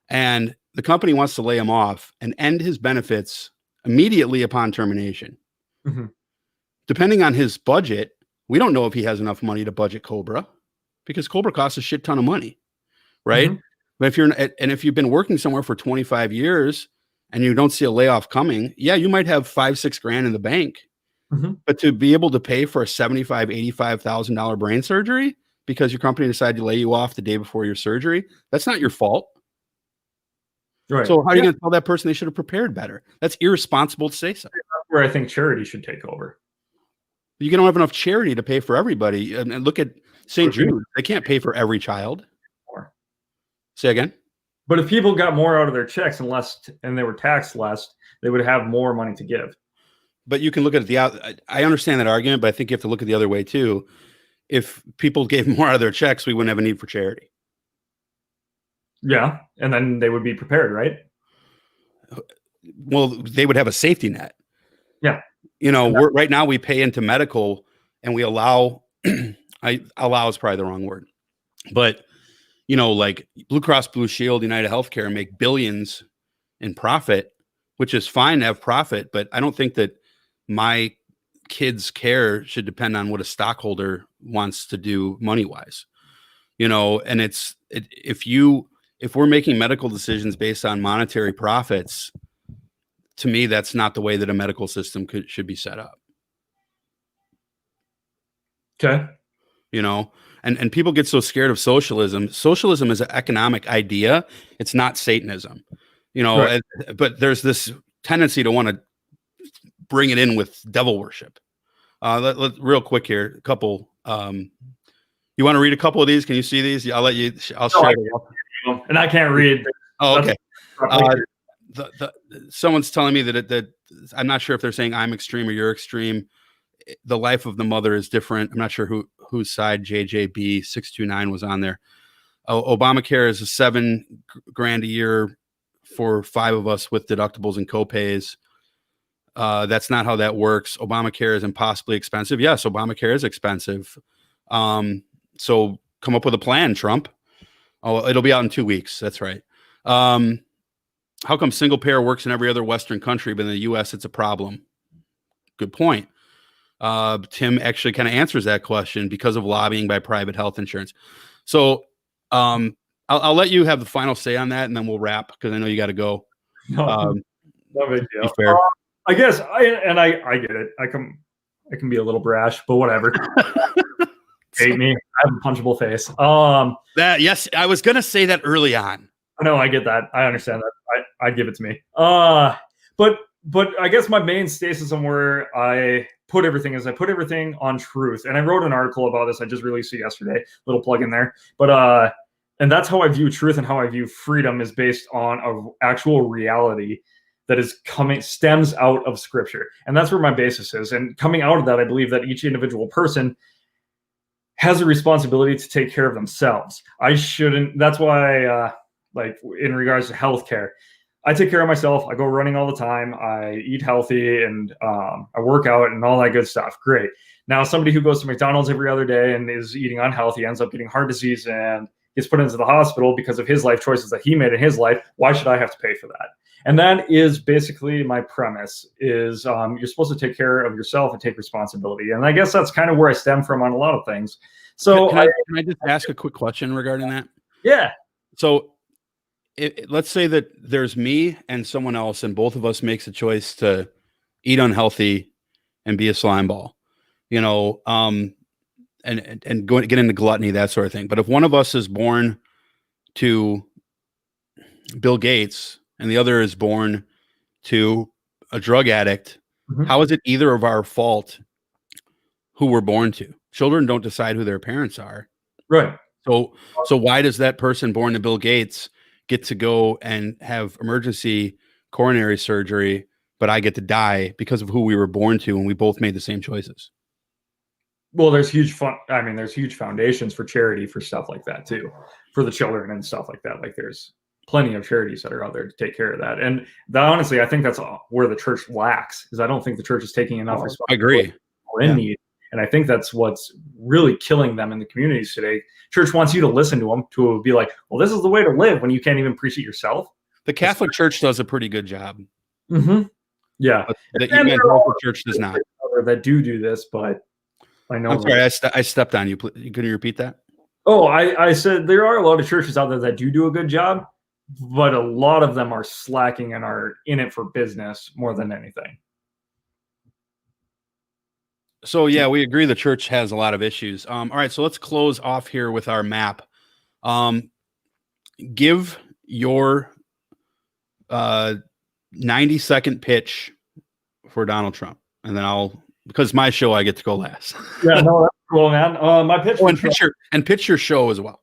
And the company wants to lay him off and end his benefits immediately upon termination. Depending on his budget, we don't know if he has enough money to budget Cobra, because Cobra costs a shit ton of money, right? But if you've been working somewhere for 25 years and you don't see a layoff coming, yeah, you might have $5-6 grand in the bank, But to be able to pay for a $75,000, $85,000 brain surgery because your company decided to lay you off the day before your surgery, that's not your fault. Right. So how are you going to tell that person they should have prepared better? That's irresponsible to say so. That's where I think charity should take over. You don't have enough charity to pay for everybody. And look at St. Jude. They can't pay for every child. Say again? But if people got more out of their checks and they were taxed less, they would have more money to give. But you can look at I understand that argument, but I think you have to look at the other way too. If people gave more out of their checks, we wouldn't have a need for charity. Yeah. And then they would be prepared, right? Well, they would have a safety net. Yeah. Right now we pay into medical and we allow, allow is probably the wrong word, but like Blue Cross Blue Shield, United Healthcare make billions in profit, which is fine to have profit, but I don't think that my kids' care should depend on what a stockholder wants to do money wise, and if we're making medical decisions based on monetary profits, to me, that's not the way that a medical system should be set up. Okay. And people get so scared of socialism. Socialism is an economic idea. It's not Satanism, right. But there's this tendency to want to bring it in with devil worship. Real quick here, a couple. You want to read a couple of these? Can you see these? I'll let you. I'll share. And I can't read. Oh, okay. Someone's telling me that I'm not sure if they're saying I'm extreme or you're extreme. The life of the mother is different. I'm not sure whose side JJB 629 was on there. Obamacare is $7,000 a year for 5 of us with deductibles and copays. That's not how that works. Obamacare is impossibly expensive. Yes, Obamacare is expensive. So come up with a plan, Trump. Oh, it'll be out in 2 weeks. That's right. How come single payer works in every other Western country, but in the U.S. it's a problem? Good point. Tim actually kind of answers that question because of lobbying by private health insurance. So I'll let you have the final say on that, and then we'll wrap because I know you got to go. No big deal. Be fair. I guess I get it. I can be a little brash, but whatever. Hate me. I have a punchable face. Yes, I was gonna say that early on. No, I get that. I understand that. I'd give it to me. But I guess my main stasis on where I put everything is I put everything on truth. And I wrote an article about this. I just released it yesterday. Little plug in there. But and that's how I view truth and how I view freedom is based on an actual reality that stems out of scripture. And that's where my basis is. And coming out of that, I believe that each individual person has a responsibility to take care of themselves. That's why, like in regards to healthcare, I take care of myself. I go running all the time. I eat healthy and I work out and all that good stuff. Great. Now, somebody who goes to McDonald's every other day and is eating unhealthy ends up getting heart disease and gets put into the hospital because of his life choices that he made in his life. Why should I have to pay for that? And that is basically my premise is you're supposed to take care of yourself and take responsibility. And I guess that's kind of where I stem from on a lot of things. So can I just ask a quick question regarding that? Yeah. So let's say that there's me and someone else, and both of us makes a choice to eat unhealthy and be a slime ball, and get into gluttony, that sort of thing. But if one of us is born to Bill Gates and the other is born to a drug addict, how is it either of our fault who we're born to? Children don't decide who their parents are. Right. So why does that person born to Bill Gates get to go and have emergency coronary surgery, but I get to die because of who we were born to, and we both made the same choices? Well, there's huge foundations for charity for stuff like that too, for the children and stuff like that. Like there's plenty of charities that are out there to take care of that. And honestly, I think that's where the church lacks, because I don't think the church is taking enough responsibility. I agree. In need. And I think that's what's really killing them in the communities today. Church wants you to listen to them, to be like, well, this is the way to live when you can't even preach it yourself. The Catholic Church does a pretty good job. Mm-hmm. Yeah. But the Evangelical Church does not. That do this, but I know. I'm sorry, I stepped on you. Can you repeat that? Oh, I said there are a lot of churches out there that do a good job, but a lot of them are slacking and are in it for business more than anything. So yeah, we agree the church has a lot of issues. All right, so let's close off here with our map. Give your 90-second pitch for Donald Trump, and then because my show, I get to go last. Yeah, no, that's cool, man. My pitch pitch your show as well.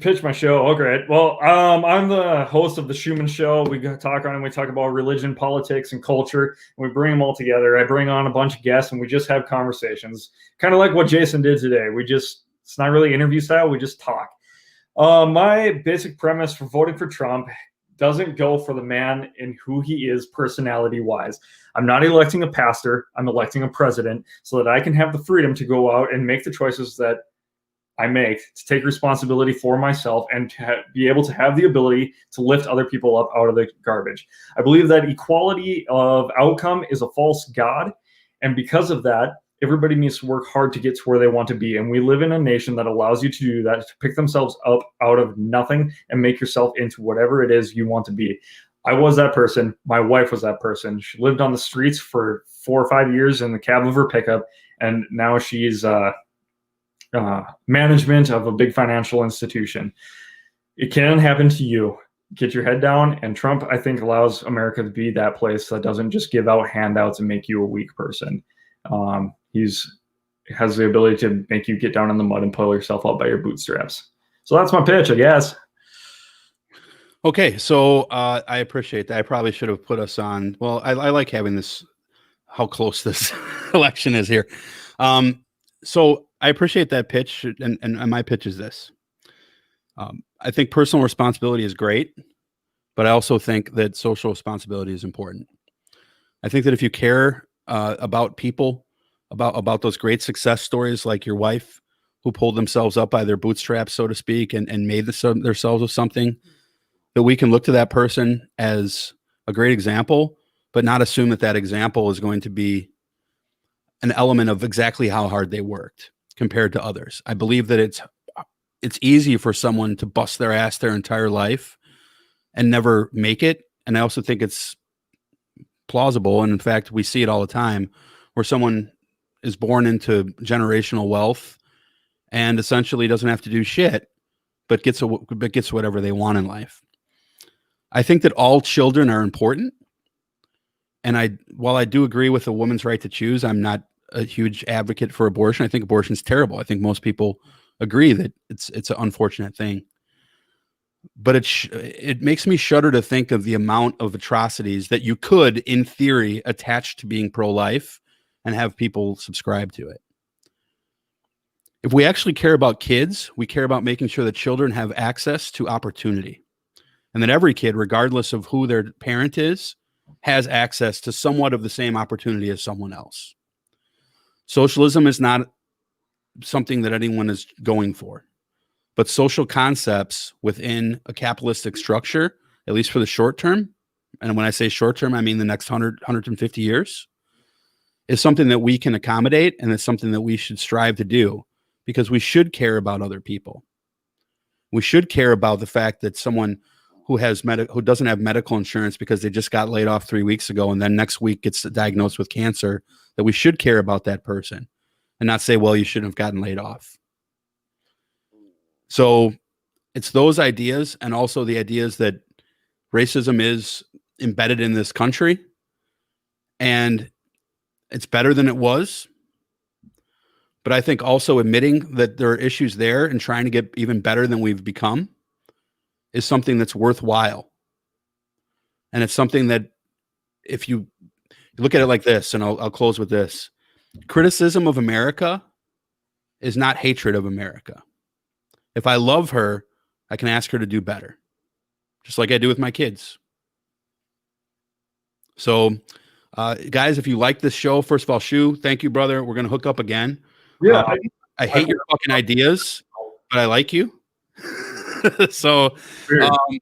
Pitch my show. Oh, great. Well, I'm the host of the Schumann Show. We talk about religion, politics, and culture, and we bring them all together. I bring on a bunch of guests, and we just have conversations, kind of like what Jason did today. It's not really interview style. We just talk. My basic premise for voting for Trump doesn't go for the man in who he is personality-wise. I'm not electing a pastor. I'm electing a president so that I can have the freedom to go out and make the choices that I make, to take responsibility for myself, and to be able to have the ability to lift other people up out of the garbage. I believe that equality of outcome is a false god. And because of that, everybody needs to work hard to get to where they want to be. And we live in a nation that allows you to do that, to pick themselves up out of nothing and make yourself into whatever it is you want to be. I was that person. My wife was that person. She lived on the streets for 4 or 5 years in the cab of her pickup. And now she's management of a big financial institution. It can happen to you. Get your head down. And Trump, I think, allows America to be that place that doesn't just give out handouts and make you a weak person. Has the ability to make you get down in the mud and pull yourself up by your bootstraps. So that's my pitch, I guess. Okay, so I appreciate that. I probably should have put us on. Well, I like having this, how close this election is here. So I appreciate that pitch, and my pitch is this. I think personal responsibility is great, but I also think that social responsibility is important. I think that if you care about people, about those great success stories like your wife, who pulled themselves up by their bootstraps, so to speak, and made themselves of something, that we can look to that person as a great example, but not assume that example is going to be an element of exactly how hard they worked compared to others. I believe that it's easy for someone to bust their ass their entire life and never make it. And I also think it's plausible, and in fact, we see it all the time, where someone is born into generational wealth and essentially doesn't have to do shit, but gets whatever they want in life. I think that all children are important. And while I do agree with a woman's right to choose, I'm not a huge advocate for abortion. I think abortion is terrible. I think most people agree that it's an unfortunate thing. But it makes me shudder to think of the amount of atrocities that you could, in theory, attach to being pro-life and have people subscribe to it. If we actually care about kids, we care about making sure that children have access to opportunity, and that every kid, regardless of who their parent is, has access to somewhat of the same opportunity as someone else. Socialism is not something that anyone is going for, but social concepts within a capitalistic structure, at least for the short term, and when I say short term, I mean the next 150 years, is something that we can accommodate, and it's something that we should strive to do, because we should care about other people. We should care about the fact that someone who doesn't have medical insurance because they just got laid off 3 weeks ago and then next week gets diagnosed with cancer, that we should care about that person and not say, well, you shouldn't have gotten laid off. So it's those ideas, and also the ideas that racism is embedded in this country and it's better than it was. But I think also admitting that there are issues there and trying to get even better than we've become is something that's worthwhile. And it's something that, if you look at it like this, and I'll close with this: criticism of America is not hatred of America. If I love her, I can ask her to do better, just like I do with my kids. So, guys, if you like this show, first of all, Shu, thank you, brother. We're going to hook up again. Yeah. I hate your fucking ideas, but I like you. So, if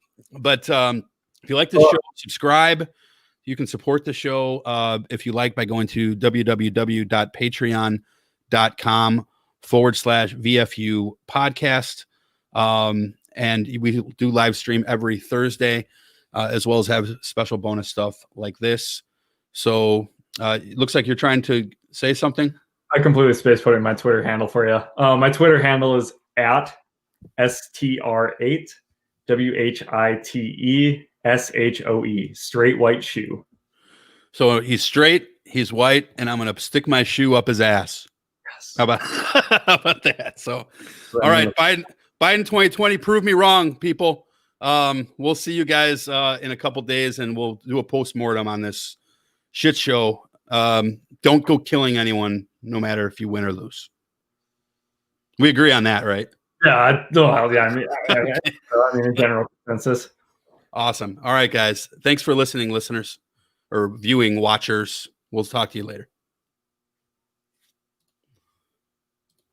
you like this show, subscribe. You can support the show if you like by going to www.patreon.com/VFU podcast. And we do live stream every Thursday, as well as have special bonus stuff like this. So it looks like you're trying to say something? I completely space putting my Twitter handle for you. My Twitter handle is at STR8 WHITESHOE, straight white shoe. So he's straight, he's white, and I'm gonna stick my shoe up his ass. Yes. How about that? So, all right, Biden 2020, prove me wrong, people. We'll see you guys in a couple days, and we'll do a postmortem on this shit show. Don't go killing anyone, no matter if you win or lose. We agree on that, right? Yeah, I mean, in general consensus. Awesome. All right, guys. Thanks for listening, listeners, or viewing watchers. We'll talk to you later.